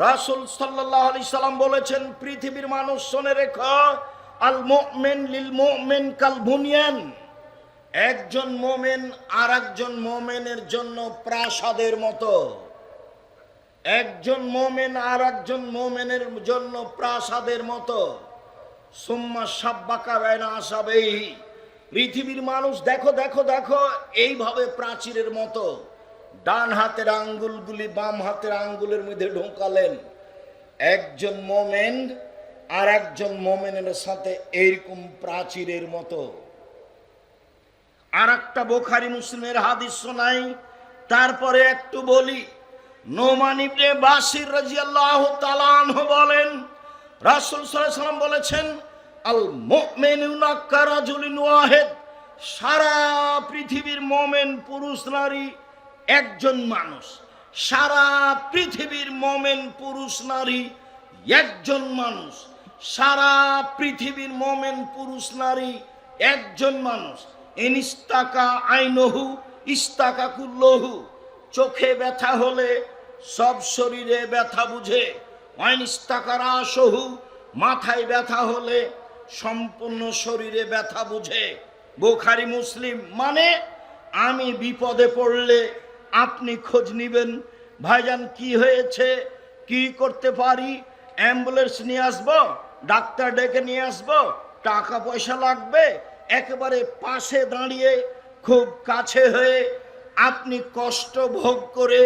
রাসূল সাল্লাল্লাহু আলাইহি সাল্লাম বলেছেন, পৃথিবীর মানুষ শুনে রেখো, আল মুমিন লিল মুমিন কাল বুনিয়ান, একজন মুমিন আর একজন মুমিনের জন্য প্রাসাদের মতো। একজন মুমিন আর একজন মুমিনের জন্য প্রাসাদের মতো। সুম্মা সাব্বাকা বাইনা আসাবেহি, পৃথিবীর মানুষ দেখো দেখো দেখো এইভাবে প্রাচীরের মতো ডান হাতের আঙ্গুলগুলি বাম হাতের আঙ্গুলের মধ্যে ঢোকালেন। একজন মুমিন আর একজন মুমিনের সাথে এইরকম প্রাচীরের মতো। আর একটা বুখারী মুসলিমের হাদিস শোনাই, তারপরে একটু বলি। নোমান ইবনে বাশির রাদিয়াল্লাহু তাআলা আনহু বলেন, রাসূল সাল্লাল্লাহু আলাইহি ওয়াসাল্লাম বলেছেন, আল মুমিনুনা কারাজুলিন ওয়াহিদ, সারা পৃথিবীর মুমিন পুরুষ নারী একজন মানুষ। সারা পৃথিবীর মুমিন পুরুষ নারী একজন মানুষ। সারা পৃথিবীর মুমিন পুরুষ নারী একজন মানুষ। ইনিস্তাকা আইনহু ইস্তাকা কুল্লহু, চোখে ব্যথা হলে সব শরীরে ব্যথা বুঝে। অনিস্তাকা রাসহু, মাথায় ব্যথা হলে সম্পূর্ণ শরীরে ব্যথা বুঝে। বুখারী মুসলিম। মানে আমি বিপদে পড়লে আপনি খোঁজ নিবেন, ভাইজান কি হয়েছে, কি করতে পারি, অ্যাম্বুলেন্স নিয়ে আসবো, ডাক্তার ডেকে নিয়ে আসবো, টাকা পয়সা লাগবে, একেবারে পাশে দাঁড়িয়ে খুব কাছে হয়ে আপনি কষ্ট ভোগ করে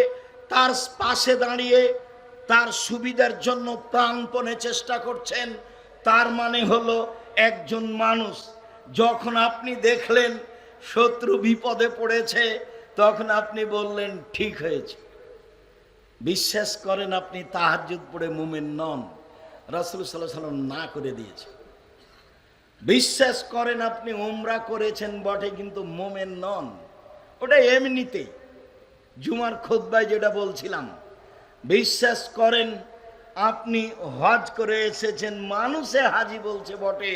তার পাশে দাঁড়িয়ে তার সুবিধার জন্য প্রাণপণে চেষ্টা করছেন। তার মানে হলো একজন মানুষ যখন আপনি দেখলেন শত্রু বিপদে পড়েছে, তখন আপনি বললেন ঠিক হয়েছে। বিশ্বাস করেন আপনি তাহাজ্জুদ পড়ে মুমিন নন, রাসূল সাল্লাল্লাহু আলাইহি ওয়াসাল্লাম না করে দিয়েছে। বিশ্বাস করেন আপনি উমরা করেছেন বটে, কিন্তু মুমিন নন। ওটা এমনিতেই, জুমার খুতবায় যেটা বলছিলাম। বিশ্বাস করেন আপনি হজ করে এসেছেন, মানুষে হাজি বলছে বটে,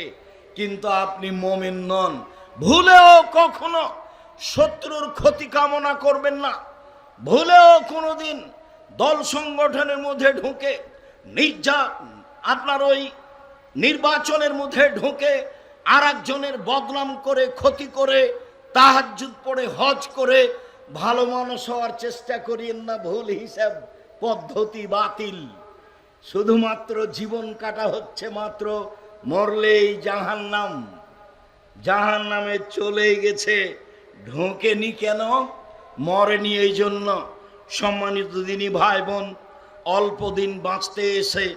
কিন্তু আপনি মুমিন নন। ভুলেও কখনো শত্রুর ক্ষতি কামনা করবেন না। ভুলেও কোনোদিন দল সংগঠনের মধ্যে ঢুকে আপনার ওই নির্বাচনের মধ্যে ঢুকে আর একজনের বদনাম করে, ক্ষতি করে, তাহাজ্জুদ পড়ে হজ করে ভালো মানুষ হওয়ার চেষ্টা করিয়েন না। ভুল হিসাব পদ্ধতি বাতিল। শুধুমাত্র জীবন কাটা হচ্ছে মাত্র, মরলেই জাহান্নাম। জাহান্নামে চলে গেছে, ঢোকেনি কেন? মরেনি এই জন্য। সম্মানিত দিনী ভাই বোন, অল্প দিন বাঁচতে এসে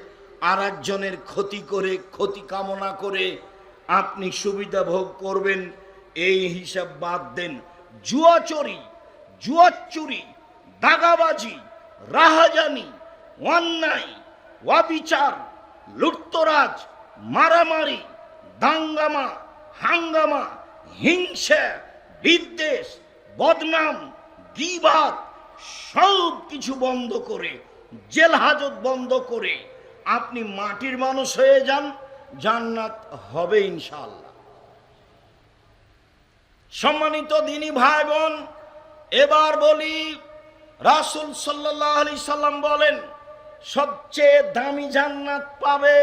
আর একজনের ক্ষতি করে, ক্ষতি কামনা করে আপনি সুবিধা ভোগ করবেন, এই হিসাব বাদ দেন। জুয়াচুরি, দাগাবাজি, রাহাজানি, অন্যায়, অবিচার, লুটতরাজ, মারামারি, দাঙ্গামা, হাঙ্গামা, হিংসা, বিদ্বেষ, বদনাম, গীবাত সব কিছু বন্ধ করে, জেল হাজত বন্ধ করে আপনি মাটির মানুষ হয়ে যান, জান্নাত হবে ইনশাআল্লাহ। সম্মানিত দিনী ভাই বোন, এবার বলি, রাসূল সাল্লাল্লাহু আলাইহি সাল্লাম বলেন সবচেয়ে দামি জান্নাত পাবে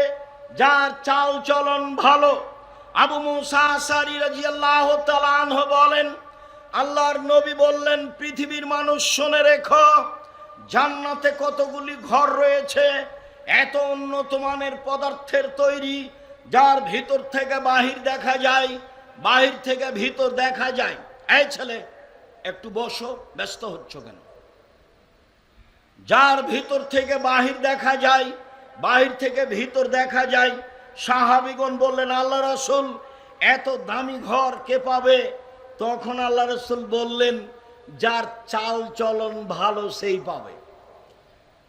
যার চাল চলন ভালো। আবু মুসা আশআরী রাদিয়াল্লাহু তাআলা আনহু বলেন, আল্লাহর নবী বললেন, পৃথিবীর মানুষ শুনে রেখো, জান্নাতে কতগুলি ঘর রয়েছে, এত উন্নত মানের পদার্থের তৈরি, যার ভিতর থেকে বাহির দেখা যায়, বাহির থেকে ভিতর দেখা যায়। এই ছেলে একটু বসো, ব্যস্ত হচ্ছ কেন? যার ভিতর থেকে বাহির দেখা যায়, বাহির থেকে ভিতর দেখা যায়। সাহাবীগণ বললেন, আল্লাহ রাসূল এত দামি ঘর কে পাবে? তখন আল্লাহ রাসূল বললেন, যার চাল চলন ভালো সেই পাবে।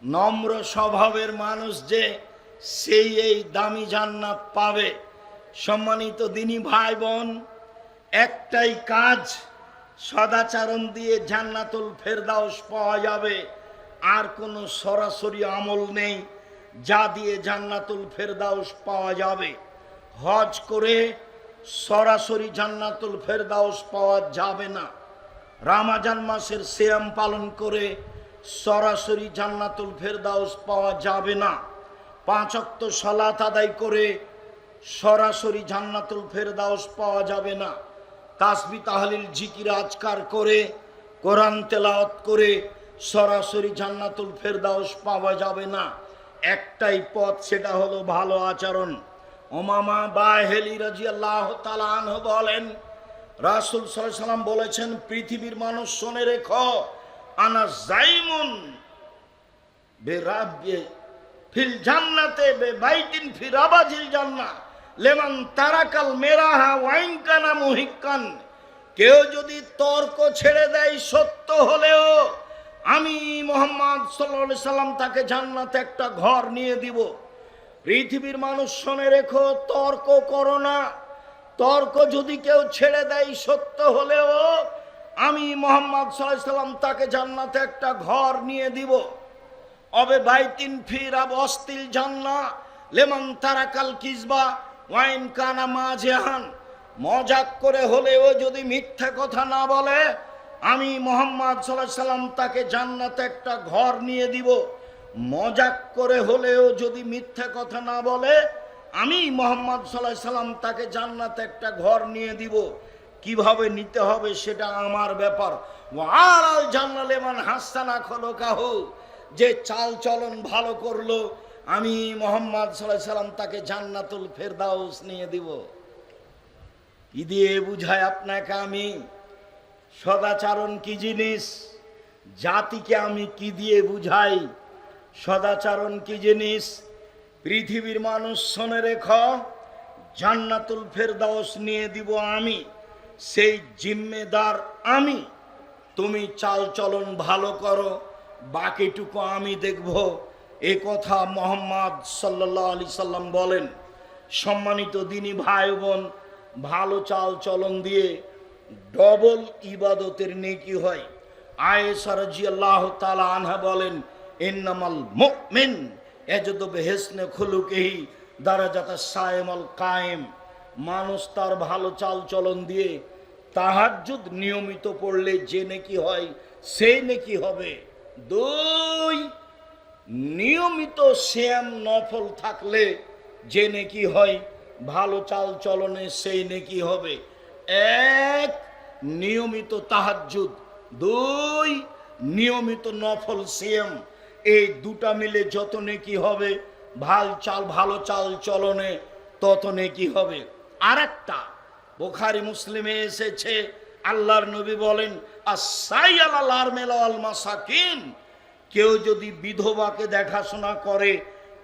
নম্র স্বভাবের মানুষ যে, সেই এই দামি জান্নাত পাবে। সম্মানিত দিনী ভাই বোন, একটাই কাজ, সদাচরণ দিয়ে জান্নাতুল ফেরদাউস পাওয়া যাবে। আর কোনো সরাসরি আমল নেই যা দিয়ে জান্নাতুল ফেরদাউস পাওয়া যাবে। হজ করে সরাসরি জান্নাতুল ফেরদাউস পাওয়া যাবে না। রমজান মাসের সিয়াম পালন করে সরাসরি জান্নাতুল ফেরদাউস পাওয়া যাবে না। 5 ওয়াক্ত সালাত আদায় করে সরাসরি জান্নাতুল ফেরদাউস পাওয়া যাবে না। তাসবিহ তাহলিল জিকির আজকার করে, কোরআন তেলাওয়াত করে সরাসরি জান্নাতুল ফেরদাউস পাওয়া যাবে না। একটাই পথ, সেটা হলো ভালো আচরণ। উমামা বাহিলি রাদিয়াল্লাহু তাআলা আনহু বলেন, রাসূল সাল্লাল্লাহু আলাইহি সাল্লাম বলেছেন, পৃথিবীর মানুষ শুনে রেখো, আনা জাইমুন বিরাব্বি ফিল জান্নাতে বাইতিন ফি রাবাজিল জান্নাহ লিমান তারাকাল মেরাহা ওয়াইন কানা মুহিক্কান। কেউ যদি তর্ক ছেড়ে দেয় সত্য হলেও, আমি মুহাম্মদ সাল্লাল্লাহু আলাইহি সাল্লাম তাকে জান্নাতে একটা ঘর নিয়ে দিব। পৃথিবীর মানুষ শুনে রেখো, তর্ক করো না। তর্ক যদি কেউ ছেড়ে দেয় সত্য হলেও, আমি মুহাম্মদ সাল্লাল্লাহু আলাইহি সাল্লাম তাকে জান্নাতে একটা ঘর নিয়ে দিব। অবে বাইতিন ফি রাবাস্তিল জান্নাহ লিমান তারাকাল কিজবা ওয়াইন কানা মাজিহান। মজাক করে হলেও যদি মিথ্যা কথা না বলে, আমি মুহাম্মদ সাল্লাল্লাহু আলাইহি সাল্লাম তাকে জান্নাতে একটা ঘর নিয়ে দিব। মজাক করে হলেও যদি মিথ্যা কথা না বলে, আমি মুহাম্মদ সাল্লাল্লাহু আলাইহি সাল্লাম তাকে জান্নাতে একটা ঘর নিয়ে দিব। কিভাবে নিতে হবে সেটা আমার ব্যাপার। ওয়ালাল জান্নাত লিমান হাসানা খুলুকাহু, যে চাল চলন ভালো করলো আমি মুহাম্মদ সাল্লাল্লাহু আলাইহি সাল্লাম তাকে জান্নাতুল ফেরদাউস নিয়ে দিব। কি দিয়ে বুঝায় আপনাকে আমি সদাচরণ কি জিনিস, জাতিকে আমি কি দিয়ে বুঝাই সদাচরণ কি জিনিস? পৃথিবীর মানুষ শুনে রেখো, জান্নাতুল ফেরদাউস নিয়ে দিব আমি, সেই জিম্মেদার আমি। তুমি চাল চলন ভালো করো, বাকিটুকু আমি দেখব। এ কথা মুহাম্মদ সাল্লাল্লাহু আলাইহি সাল্লাম বলেন। সম্মানিত দিনী ভাই বোন, ভালো চাল চলন দিয়ে ডবল ইবাদতের নেকি হয়। আয়েশা রাদিয়াল্লাহু তাআলা আনহা বলেন, ইন্নামাল মুমিন ইয়াজদু বিহিসনি খুলুকিহি দারাজাতাস সায়েমুল কায়েম। মানুষ তার ভালো চাল চলন দিয়ে তাহাজ্জুদ নিয়মিত পড়লে যে নেকি হয় সেই নেকি হবে। দুই, নিয়মিত সিয়াম নফল থাকলে যে নেকি হয় ভালো চাল চলনে সেই নেকি হবে। এক, নিয়মিত তাহাজ্জুদ, দুই, নিয়মিত নফল সিয়াম, এই দুটা মিলে যত নেকি হবে ভালো চাল চলনে তত নেকি হবে। আর একটা বুখারী মুসলিমে এসেছে, আল্লাহর নবী বলেন, আস-সাইয়াল আরমিল ওয়াল মাসাকিন, কেউ যদি বিধবাকে দেখাশোনা করে,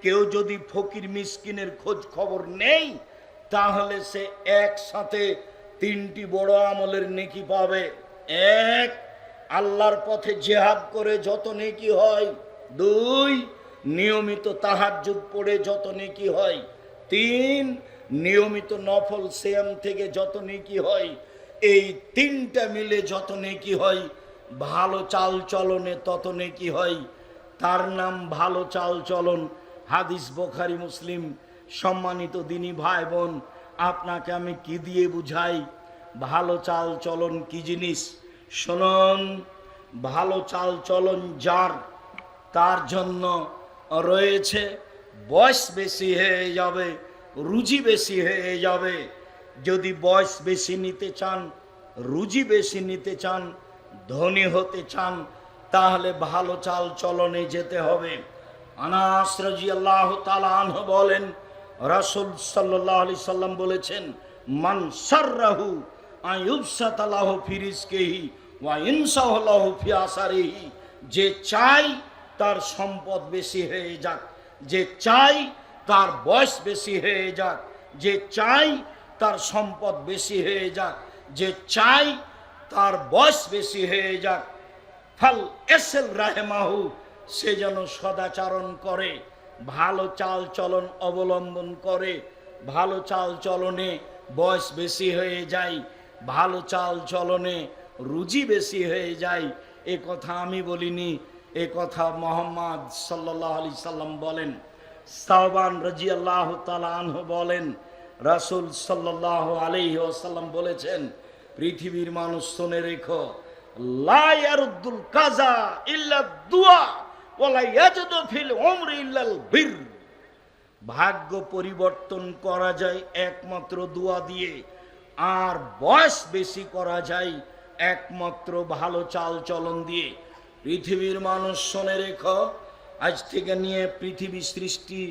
কেউ যদি ফকির মিসকিনের খোঁজ খবর নেই, তাহলে সে একসাথে তিনটি বড় আমলের নেকি পাবে। এক, আল্লাহর পথে জিহাদ করে যত নেকি হয়। দুই, নিয়মিত তাহাজ্জুদ পড়ে যত নেকি হয়। তিন, নিয়মিত নফল সিয়াম থেকে যত নেকি হয়। এই তিনটা মিলে যত নেকি হয় ভালো চাল চলনে তত নেকি হয়। তার নাম ভালো চাল চলন। হাদিস বুখারী মুসলিম। সম্মানিত দিনী ভাই বোন, আপনাকে আমি কি দিয়ে বুঝাই ভালো চাল চলন কি জিনিস? শুনুন, ভালো চাল চলন যার, তার জন্য রয়েছে বয়স বেশি হয়ে যাবে, রুজি বেশি হয়ে যাবে। যদি বয়স বেশি নিতে চান, রুজি বেশি নিতে চান, ধনী হতে চান, তাহলে ভালো চাল চলনে যেতে হবে। আনাস রাদিয়াল্লাহু তাআলা আনহু বলেন, রাসূল সাল্লাল্লাহু আলাইহি সাল্লাম বলেছেন, মান সাররাহু আইয়ুবসাতা লাহু ফি রিজকিহি ওয়া ইনসাহু লাহু ফি আসারিহি, যে চাই তার সম্পদ বেশি হয়ে যাক, যে চাই তার বয়স বেশি হয়ে যাক, যে চাই তার সম্পদ বেশি হয়ে যাক, যে চাই তার বয়স বেশি হয়ে যাক, ফাল এসেল রাহেমাহু, সে যেন সদাচরণ করে, ভালো চাল চলন অবলম্বন করে। ভালো চাল চলনে বয়স বেশি হয়ে যায়, ভালো চাল চলনে রুজি বেশি হয়ে যায়। এ কথা আমি বলিনি, এ কথা মুহাম্মদ সাল্লাল্লাহু আলাইহি সাল্লাম বলেন। সাওবান রাদিয়াল্লাহু তাআলা আনহু বলেন, রাসূল সাল্লাল্লাহু আলাইহি ওয়াসাল্লাম বলেছেন, পৃথিবীর মানুষ শুনে রেখো, লা ইয়ারুদ্দুল কাজা ইল্লা দুআ ওয়ালা ইয়াজদু ফিল উমরি ইল্লাল বির। ভাগ্য পরিবর্তন করা যায় একমাত্র দোয়া দিয়ে, আর বয়স বেশি করা যায় একমাত্র ভালো চাল চলন দিয়ে। পৃথিবীর মানুষ শুনে রেখো, আজ থেকে নিয়ে পৃথিবী সৃষ্টি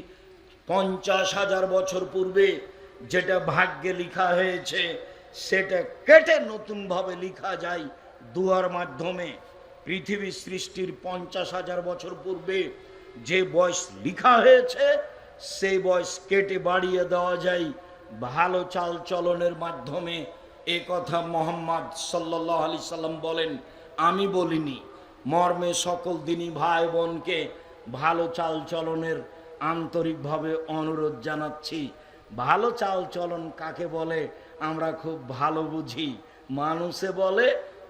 50,000 বছর পূর্বে যেটা ভাগ্যে লেখা হয়েছে সেটা কেটে নতুনভাবে লেখা যায় দুয়ার মাধ্যমে। পৃথিবী সৃষ্টির 50,000 বছর পূর্বে যে বয়স লেখা হয়েছে সেই বয়স কেটে বাড়িয়ে দেওয়া যায় ভালো চাল চলনের মাধ্যমে। এ কথা মুহাম্মদ সাল্লাল্লাহু আলাইহি সাল্লাম বলেন, আমি বলিনি। মর্মে সকল দিনী ভাই বোনকে ভালো চাল চলনের আন্তরিকভাবে অনুরোধ জানাচ্ছি। ভালো চাল চলন কাকে বলে আমরা খুব ভালো বুঝি। মানুষে বলে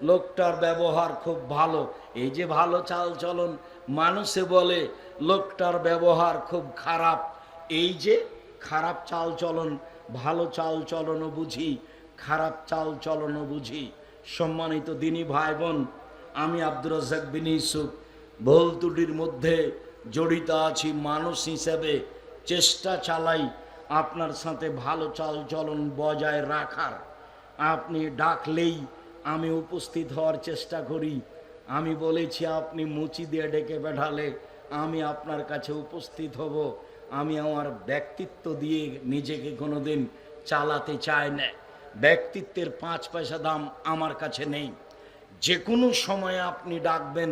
লোকটার ব্যবহার খুব ভালো, এই যে ভালো চাল চলন। মানুষে বলে লোকটার ব্যবহার খুব খারাপ, এই যে খারাপ চাল চলন। ভালো চাল চলনও বুঝি, খারাপ চাল চলনও বুঝি। সম্মানিত দিনী ভাই বোন, আমি আব্দুর রাজ্জাক বিন ইউসুফ ভুল ত্রুটির মধ্যে জড়িত আছি। মানুষ হিসেবে চেষ্টা চালাই আপনার সাথে ভালো চাল চলন বজায় রাখার। আপনি ডাকলেই আমি উপস্থিত হওয়ার চেষ্টা করি। আমি বলেছি আপনি মুচি দিয়ে ডেকে পাঠালে আমি আপনার কাছে উপস্থিত হব। আমি আমার ব্যক্তিত্ব দিয়ে নিজেকে কোনোদিন চালাতে চাই না। ব্যক্তিত্বের 5 পয়সা দাম আমার কাছে নেই। যে কোনো সময়ে আপনি ডাকবেন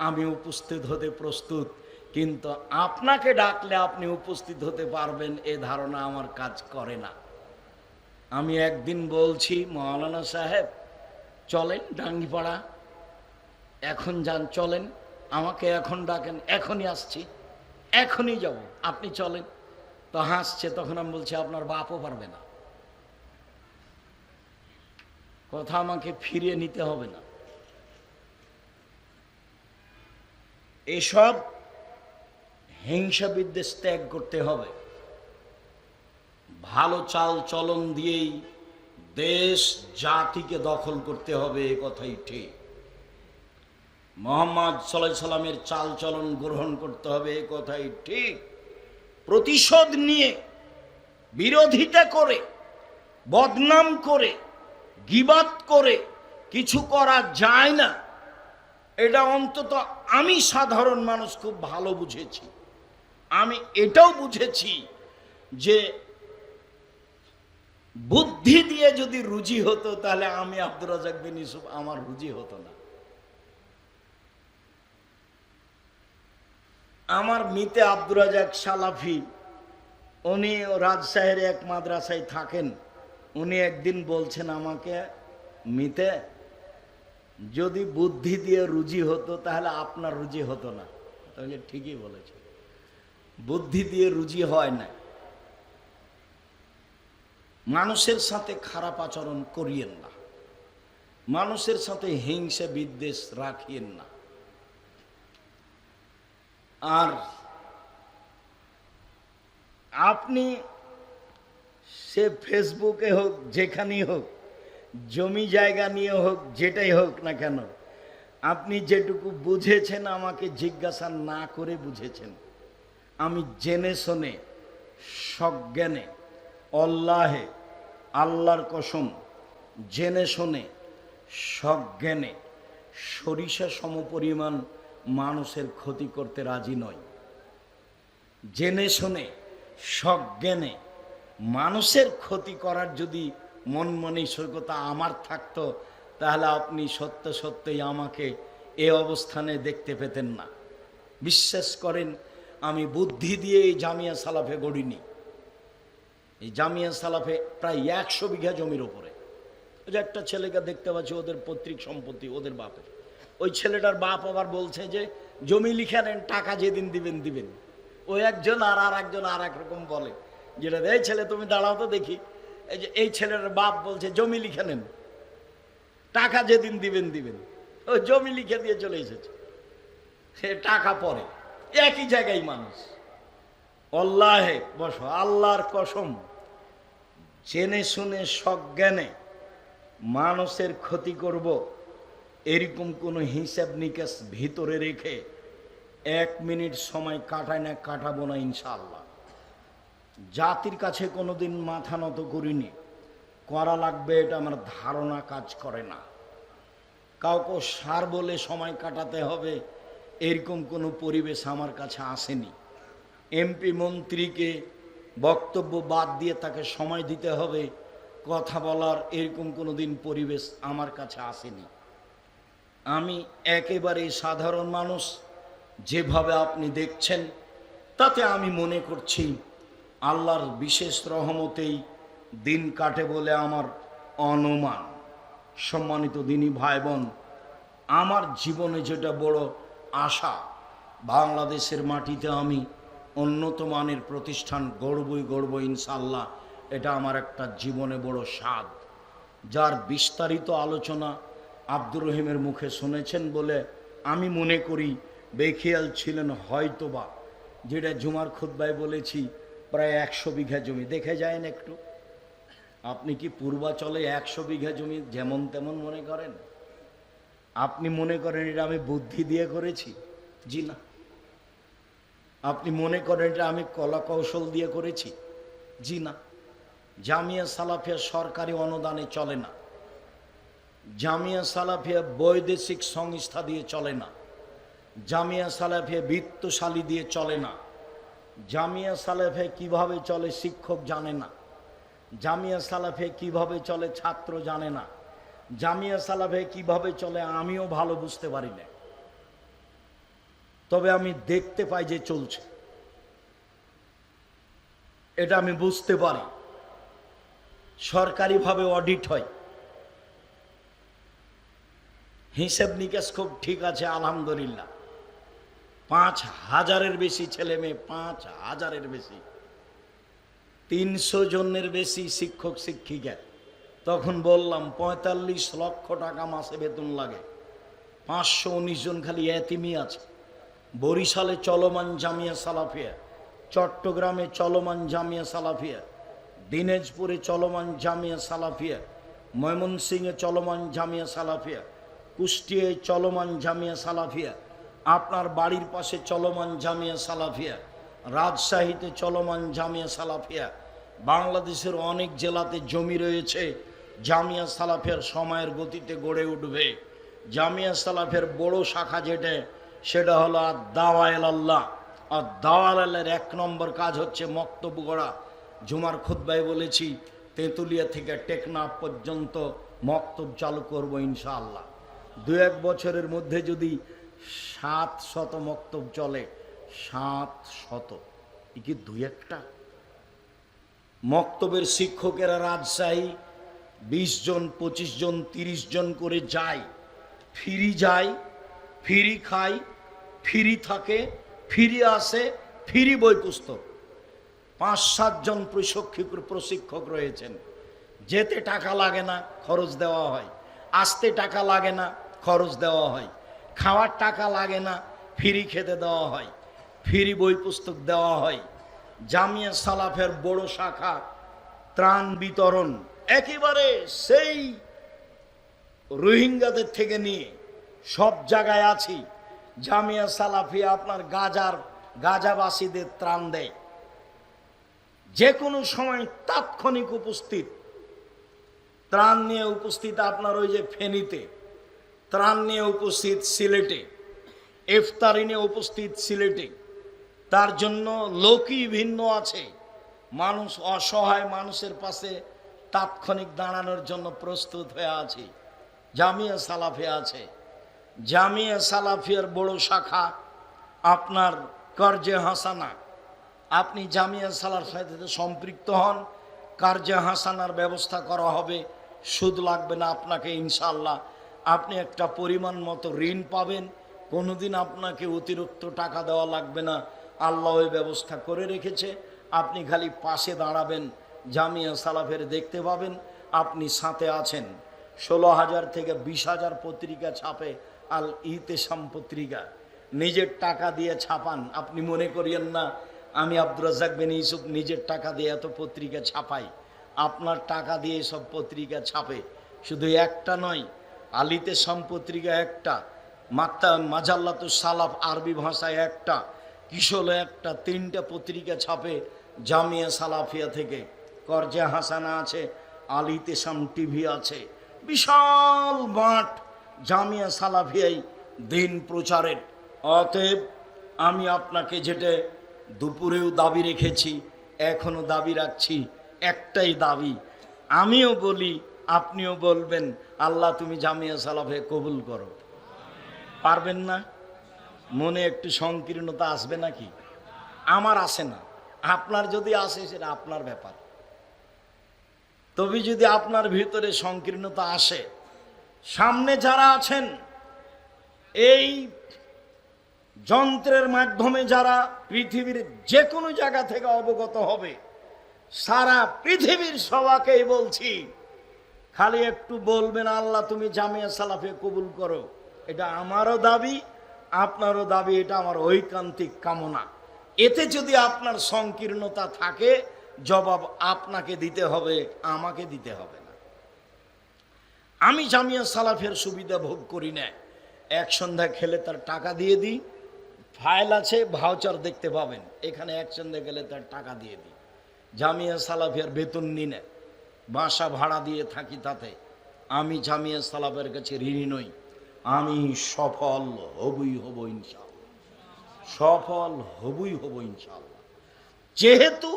আমি উপস্থিত হতে প্রস্তুত, কিন্তু আপনাকে ডাকলে আপনি উপস্থিত হতে পারবেন এ ধারণা আমার কাজ করে না। আমি একদিন বলছি, মৌলানা সাহেব চলেন ডাঙ্গিপাড়া, এখন যান, চলেন, আমাকে এখন ডাকেন, এখনই আসছি, এখনই যাব, আপনি চলেন। তো হাসছে। তখন আমি বলছি আপনার বাপও পারবে না, কথা আমাকে ফিরিয়ে নিতে হবে না। এসব হিংসা বিদ্বেষ ত্যাগ করতে হবে। ভালো চাল চলন দিয়েই দেশ জাতিকে দখল করতে হবে, এ কথাই ঠিক। মুহাম্মদ সাল্লাল্লাহু আলাইহি সাল্লামের চাল চলন গ্রহণ করতে হবে, এ কথাই ঠিক। প্রতিশোধ নিয়ে, বিরোধিতা করে, বদনাম করে, গীবাত করে কিছু করা যায় না। এটা অন্তত আমি সাধারণ মানুষ খুব ভালো বুঝেছি। আমি এটাও বুঝেছি যে বুদ্ধি দিয়ে যদি রুজি হতো তাহলে আমি আব্দুর রাজ্জাক বিন ইউসুফ আমার রুজি হতো না। আমার মিতে আব্দুর রাজ্জাক সালাফি, উনি রাজশাহীর এক মাদ্রাসায় থাকেন। উনি একদিন বলছেন আমাকে, মিতে যদি বুদ্ধি দিয়ে রুজি হতো তাহলে আপনার রুজি হতো না। তাহলে ঠিকই বলেছে, বুদ্ধি দিয়ে রুজি হয় না। মানুষের সাথে খারাপ আচরণ করিয়েন না, মানুষের সাথে হিংসা বিদ্বেষ রাখিয়েন না। আর আপনি সে ফেসবুকে হোক, যেখানেই হোক, জমি জায়গা নিয়ে হোক, যেটাই হোক না কেন, আপনি যেটুকু বুঝেছেন আমাকে জিজ্ঞাসা না করে বুঝেছেন। আমি জেনে শুনে সজ্ঞানে, অল্লাহে, আল্লাহর কসম, জেনে শুনে সজ্ঞানে সরিষা সমপরিমাণ মানুষের ক্ষতি করতে রাজি নয়। জেনে শুনে সজ্ঞানে মানুষের ক্ষতি করার যদি মন মানসিকতা আমার থাকতো তাহলে আপনি সত্য সত্যই আমাকে এ অবস্থানে দেখতে পেতেন না। বিশ্বাস করেন, আমি বুদ্ধি দিয়ে এই জামিয়া সালাফে গড়িনি। এই জামিয়া সালাফে প্রায় 100 বিঘা জমির ওপরে। ওই যে একটা ছেলেকে দেখতে পাচ্ছি, ওদের পৈতৃক সম্পত্তি, ওদের বাপের। ওই ছেলেটার বাপ আবার বলছে যে জমি লিখে নেন, টাকা যেদিন দিবেন দিবেন। ওই একজন আর একজন আর এক রকম বলে, যেটা এই ছেলে তুমি দাঁড়াও তো দেখি। এই যে এই ছেলের বাপ বলছে জমি লিখে নেন, টাকা যেদিন দিবেন দিবেন। ওই জমি লিখে দিয়ে চলে এসেছে, সে টাকা পরে। একই জায়গায় মানুষ। আল্লাহে বসো, আল্লাহর কসম, জেনে শুনে সজ্ঞানে মানুষের ক্ষতি করব এরকম কোনো হিসাব নিকাশ ভিতরে রেখে 1 মিনিট সময় কাটায় না, কাটাবো না ইনশাআল্লাহ। জাতির কাছে কোনোদিন মাথা নত করিনি, করা লাগবে এটা আমার ধারণা কাজ করে না। কাউকে সার বলে সময় কাটাতে হবে এরকম কোনো পরিবেশ আমার কাছে আসেনি। এমপি মন্ত্রীকে বক্তব্য বাদ দিয়ে তাকে সময় দিতে হবে কথা বলার, এরকম কোনো দিন পরিবেশ আমার কাছে আসেনি। আমি একেবারে সাধারণ মানুষ। যেভাবে আপনি দেখছেন তাতে আমি মনে করছি আল্লাহর বিশেষ রহমতেই দিন কাটে বলে আমার অনুমান। সম্মানিত দিনী ভাই বোন, আমার জীবনে যেটা বড় আশা, বাংলাদেশের মাটিতে আমি উন্নত মানের প্রতিষ্ঠান গড়বই ইনশাআল্লাহ। এটা আমার একটা জীবনে বড় স্বাদ, যার বিস্তারিত আলোচনা আব্দুর রহিমের মুখে শুনেছেন বলে আমি মনে করি বেখেয়াল ছিলেন হয়তোবা। যেটা জুমার খুতবায় বলেছি, প্রায় 100 বিঘা জমি। দেখে যায়েন একটু, আপনি কি পূর্বাচলে 100 বিঘা জমি যেমন তেমন মনে করেন? আপনি মনে করেন এটা আমি বুদ্ধি দিয়ে করেছি? জি না। আপনি মনে করেন এটা আমি কলা কৌশল দিয়ে করেছি? জি না, জামিয়া সালাফিয়া সরকারি অনুদানে চলে না, জামিয়া সালাফিয়া বৈদেশিক সংস্থা দিয়ে চলে না, জামিয়া সালাফিয়া বিত্তশালী দিয়ে চলে না, জামিয়া সালাফিয়া কিভাবে চলে শিক্ষক জানে না, জামিয়া সালাফিয়া কিভাবে চলে ছাত্র জানে না, জামিয়া সালাফিয়া কিভাবে চলে আমিও ভালো বুঝতে পারি না, তবে আমি দেখতে পাই যে চলছে, এটা আমি বুঝতে পারি। সরকারিভাবে অডিট হয়, হিসেব নিকেশ খুব ঠিক আছে আলহামদুলিল্লাহ। 5,000-এর বেশি ছেলে মেয়ে, 5,000-এর বেশি, 300 জনের বেশি শিক্ষক শিক্ষিকা। তখন বললাম 45 লক্ষ টাকা মাসে বেতন লাগে, 519 জন খালি এতিমই আছে। বরিশালে চলমান জামিয়া সালাফিয়া, চট্টগ্রামে চলমান জামিয়া সালাফিয়া, দিনাজপুরে চলমান জামিয়া সালাফিয়া, ময়মনসিংহে চলমান জামিয়া সালাফিয়া, কুষ্টিয়ায় চলমান জামিয়া সালাফিয়া, আপনার বাড়ির পাশে চলমান জামিয়া সালাফিয়া, রাজশাহীতে চলমান জামিয়া সালাফিয়া, বাংলাদেশের অনেক জেলাতে জমি রয়েছে। জামিয়া সালাফিয়ার সময়ের গতিতে গড়ে উঠবে। জামিয়া সালাফিয়ার বড় শাখা যেটা, সেটা হলো দাওয়া ইলাল্লাহ। আর দাওয়া ইলাল্লাহর 1 নম্বর কাজ হচ্ছে মক্তব গড়া। জুমার খুতবায় বলেছি, তেঁতুলিয়া থেকে টেকনাফ পর্যন্ত মক্তব চালু করব ইনশাআল্লাহ। 2-1 বছরের মধ্যে যদি 700 মক্তব চলে, 700, কি 2-1টা মক্তবের শিক্ষকেরা রাজশাহী 20 জন, 25 জন, 30 জন করে যায়, ফ্রি খায়, ফ্রি থাকে, ফ্রি আসে, ফ্রি বই পুস্তক। 5-7 জন প্রশিক্ষক রয়েছেন। যেতে টাকা লাগে না, খরচ দেওয়া হয়। আসতে টাকা লাগে না, খরচ দেওয়া হয়। খাওয়ার টাকা লাগে না, ফ্রি খেতে দেওয়া হয়, ফ্রি বই পুস্তক দেওয়া হয়। জামিয়া সালাফের বড় শাখা ত্রাণ বিতরণ, একেবারে সেই রোহিঙ্গাদের থেকে নিয়ে সব জায়গায় আছি। জামিয়া সালাফিয়া আপনার গাজাবাসীদের ত্রাণ দেয়, যে কোনো সময় তাৎক্ষণিক উপস্থিত। ত্রাণ নিয়ে উপস্থিত আপনার ওই যে ফেনীতে, ত্রাণ নিয়ে উপস্থিত সিলেটে, ইফতারি নিয়ে উপস্থিত সিলেটে। তার জন্য লোকই ভিন্ন আছে। মানুষ অসহায় মানুষের পাশে তাৎক্ষণিক দাঁড়ানোর জন্য প্রস্তুত হয়ে আছে। জামিয়া সালাফিয়া আছে। জামিয়া সালাফিয়ার বড় শাখা আপনার কার্জে হাসানা। আপনি জামিয়া সালাফিয়ার সাথে সম্পৃক্ত হন, কার্জে হাসানার ব্যবস্থা করা হবে, সুদ লাগবে না আপনাকে ইনশাআল্লাহ। আপনি একটা পরিমাণ মতো ঋণ পাবেন, কোনোদিন আপনাকে অতিরিক্ত টাকা দেওয়া লাগবে না। আল্লাহ ওই ব্যবস্থা করে রেখেছে। আপনি খালি পাশে দাঁড়াবেন, জামিয়া সালাফের দেখতে পাবেন, আপনি সাথে আছেন। 16,000 থেকে 20,000 পত্রিকা ছাপে আল ইতেসাম পত্রিকা, নিজের টাকা দিয়ে ছাপান। আপনি মনে করিয়েন না আমি আব্দুর রাজ্জাক বিন ইউসুফ নিজের টাকা দিয়ে এত পত্রিকা ছাপাই। আপনার টাকা দিয়ে সব পত্রিকা ছাপে। শুধু একটা নয়, আল ইতেসাম পত্রিকা একটা, মাজাল্লাতুস সালাফ আরবি ভাষায় একটা, কিশোলে একটা, 3টা পত্রিকা ছাপে জামিয়া সালাফিয়া থেকে। কার্জে হাসানা আছে, আল ইতেসাম টিভি আছে, বিশাল মাঠ জামিয়া সালাফিয়াই দিন প্রচারের। অতএব আমি আপনাকে যেটা দুপুরেও দাবি রেখেছি, এখনো দাবি রাখছি, একটাই দাবি। আমিও বলি, আপনিও বলবেন, আল্লাহ তুমি জামিয়া সালাফিয়া কবুল করো। পারবেন না? মনে একটু সংকীর্ণতা আসবে নাকি? আমার আসে না, আপনার যদি আসে সেটা আপনার ব্যাপার। তবে যদি আপনার ভিতরে সংকীর্ণতা আসে, সামনে যারা আছেন এই যন্ত্রের মাধ্যমে যারা পৃথিবীর যে কোনো জায়গা থেকে অবগত হবে, সারা পৃথিবীর সবাকেই বলছি, খালি একটু বলবেন আল্লাহ তুমি জামিয়া সালাফিয়া কবুল করো। এটা আমারও দাবি, আপনারও দাবি, এটা আমার ঐকান্তিক কামনা। এতে যদি আপনার সংকীর্ণতা থাকে, জবাব আপনাকে দিতে হবে, আমাকে দিতে হবে না। আমি জামিয়া সালাফিয়ার সুবিধা ভোগ করি না। এক সন্ধ্যা খেলে তার টাকা দিয়ে দিই, ফাইল আছে, ভাউচার দেখতে পাবেন, এখানে এক সন্ধ্যা গেলে তার টাকা দিয়ে দিই। জামিয়া সালাফিয়ার বেতন নিই না, বাসা ভাড়া দিয়ে থাকি, তাতে আমি জামিয়া সালাফের কাছে ঋণী নই। আমি সফল হবই হব ইনশাআল্লাহ, সফল হবই হব ইনশাআল্লাহ। যেহেতু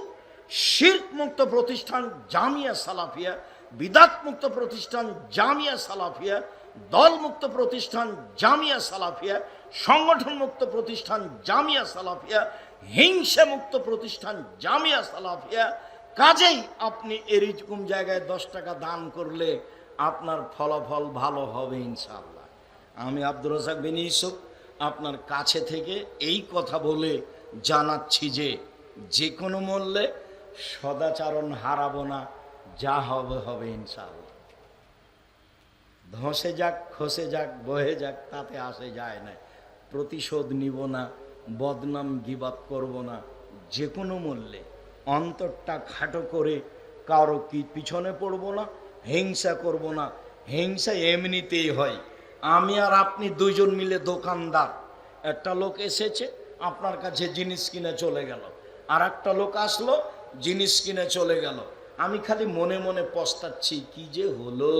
শিরক মুক্ত প্রতিষ্ঠান জামিয়া সালাফিয়া, বিদাত মুক্ত প্রতিষ্ঠান জামিয়া সালাফিয়া, দল মুক্ত প্রতিষ্ঠান জামিয়া সালাফিয়া, সংগঠন মুক্ত প্রতিষ্ঠান জামিয়া সালাফিয়া, হিংসা মুক্ত প্রতিষ্ঠান জামিয়া সালাফিয়া, কাজেই আপনি এরকম জায়গায় 10 টাকা দান করলে আপনার ফলাফল ভালো হবে ইনশাআল্লাহ। আমি আব্দুর রাজ্জাক বিন ইউসুফ আপনার কাছে থেকে এই কথা বলে জানাচ্ছি যে যে কোনো মূল্যে সদাচরণ হারাবো না, যা হবে হবে ইনশাআল্লাহ। ধসে যাক, খসে যাক, বহে যাক, তাতে আসে যায় না। প্রতিশোধ নিব না, বদনাম গিবাত করব না, যে কোনো মূল্যে অন্তরটা খাটো করে কারো কি পিছনে পড়ব না, হিংসা করব না। হিংসা এমনিতেই হয়। আমি আর আপনি দুইজন মিলে দোকানদার, একটা লোক এসেছে আপনার কাছে জিনিস কিনে চলে গেল, আর একটা লোক আসলো জিনিস কিনে চলে গেল। আমি খালি মনে মনে পস্তাচ্ছি, কি যে হলো,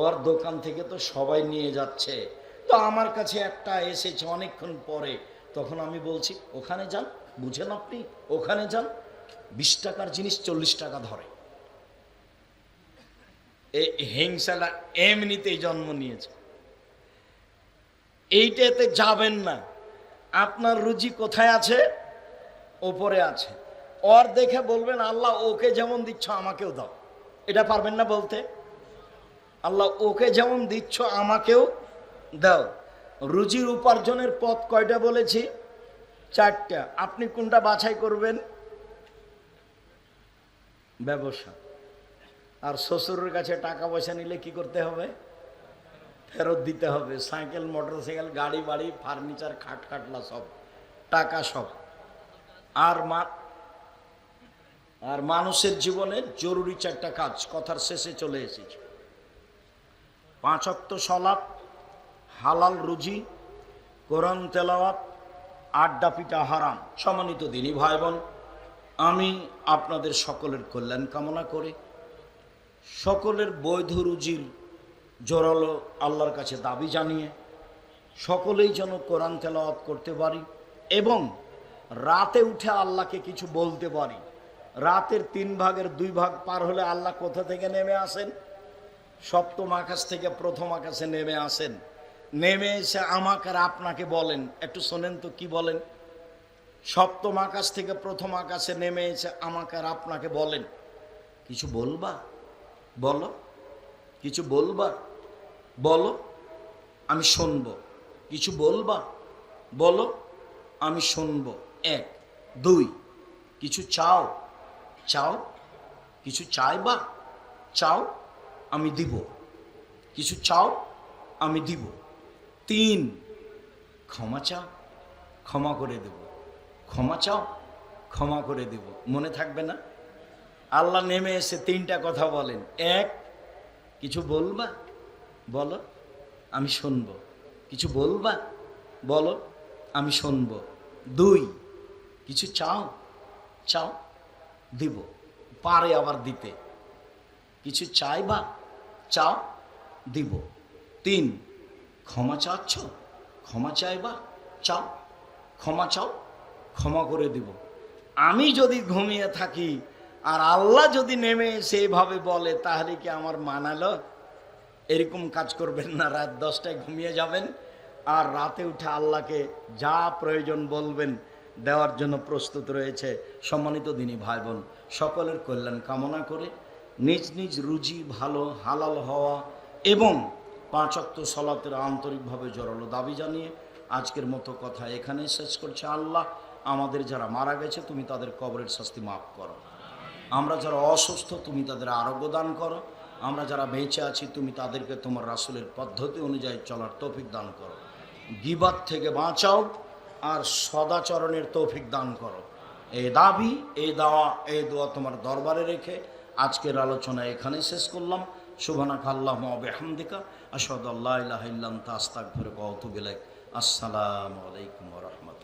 ওর দোকান থেকে তো সবাই নিয়ে যাচ্ছে, তো আমার কাছে একটা এসেছে অনেকক্ষণ পরে। তখন আমি বলছি ওখানে যান, বুঝেন আপনি, ওখানে যান, 20 টাকার জিনিস 40 টাকা ধরে। এই হিংসাটা এমনিতেই জন্ম নিয়েছে। এইটাতে যাবেন না। আপনার রুজি কোথায় আছে? ওপরে আছে। ওর দেখে বলবেন আল্লাহ ওকে যেমন দিচ্ছ আমাকেও দাও। এটা পারবেন না বলতে? আল্লাহ ওকে যেমন দিচ্ছ আমাকেও দাও। রুজির উপার্জনের পথ কয়টা বলেছি? 4টা। আপনি কোনটা বাছাই করবেন? ব্যবসা। আর শ্বশুরের কাছে টাকা পয়সা নিলে কি করতে হবে? ফেরত দিতে হবে। সাইকেল, মোটরসাইকেল, গাড়ি বাড়ি, ফার্নিচার, খাট খাটলা সব টাকা সব। আর মানুষের জীবনে জরুরি 4টা কাজ, কথার শেষে চলে এসেছে। 5 ওয়াক্ত সালাত, হালাল রুজি, কোরআন তেলাওয়াত, আড্ডা পিটা হারাম। সম্মানিত দিনী ভাই বোন, আমি আপনাদের সকলের কল্যাণ কামনা করে সকলের বৈধ রুজির জোরালো আল্লাহর কাছে দাবি জানিয়ে সকলেই যেন কোরআন তেলাওয়াত করতে পারি এবং রাতে উঠে আল্লাহকে কিছু বলতে পারি। রাতের 3 ভাগের 2 ভাগ পার হলে আল্লাহ কোথা থেকে নেমে আসেন? 7ম আকাশ থেকে 1ম আকাশে নেমে আসেন। নেমে এসে আমাকে আর আপনাকে বলেন, একটু শোনেন তো কি বলেন। 7ম আকাশ থেকে 1ম আকাশে নেমে এসে আমাকে আর আপনাকে বলেন, কিছু বলবা? বলো, কিছু বলবা? বলো, আমি শুনবো। কিছু বলবা? বলো, আমি শুনবো। 1 2 কিছু চাও? চাও। কিছু চাইবা? চাও, আমি দিব। কিছু চাও, আমি দিব। 3 ক্ষমা চাও, ক্ষমা করে দেব। ক্ষমা চাও, ক্ষমা করে দেব। মনে থাকবে না? আল্লাহ নেমে এসে 3টা কথা বলেন। 1 কিছু বলবা? বলো, আমি শুনবো। কিছু বলবা? বলো, আমি শুনবো। 2 কিছু চাও? চাও, দিব। পারে আবার দিতে। কিছু চাইবা? চাও, দিব। 3 ক্ষমা চাচ্ছ? ক্ষমা চাইবা? চাও, ক্ষমা চাও, ক্ষমা করে দিব। আমি যদি ঘুমিয়ে থাকি আর আল্লাহ যদি নেমে সেইভাবে বলে, তাহলে কি আমার মানালো? এরকম কাজ করবেন না। রাত 10টায় ঘুমিয়ে যাবেন আর রাতে উঠে আল্লাহকে যা প্রয়োজন বলবেন, দেওয়ার জন্য প্রস্তুত রয়েছে। সম্মানিত দিনী ভাই বোন, সকলের কল্যাণ কামনা করে নিজ নিজ রুজি ভালো হালাল হওয়া এবং 5 ওয়াক্ত সালাতের আন্তরিকভাবে জোরালো দাবি জানিয়ে আজকের মতো কথা এখানে শেষ করছে। আল্লাহ আমাদের যারা মারা গেছে তুমি তাদের কবরের শাস্তি মাফ করো। আমরা যারা অসুস্থ তুমি তাদের আরোগ্য দান করো। আমরা যারা বেঁচে আছি তুমি তাদেরকে তোমার রাসূলের পদ্ধতি অনুযায়ী চলার তৌফিক দান করো। গীবাত থেকে বাঁচাও আর সদাচরণের তৌফিক দান করো। এই দাবি, এই দাওয়া, এই দোয়া তোমার দরবারে রেখে আজকের আলোচনা এখানে শেষ করলাম। সুবহানাকা আল্লাহুম্মা ওয়া বিহামদিকা আশহাদু আল্লা ইলাহা ইল্লা আনতা আস্তাগফিরুকা ওয়া আতুবু ইলাইক। আসসালামু আলাইকুম ওয়া রাহমাতুল্লাহ।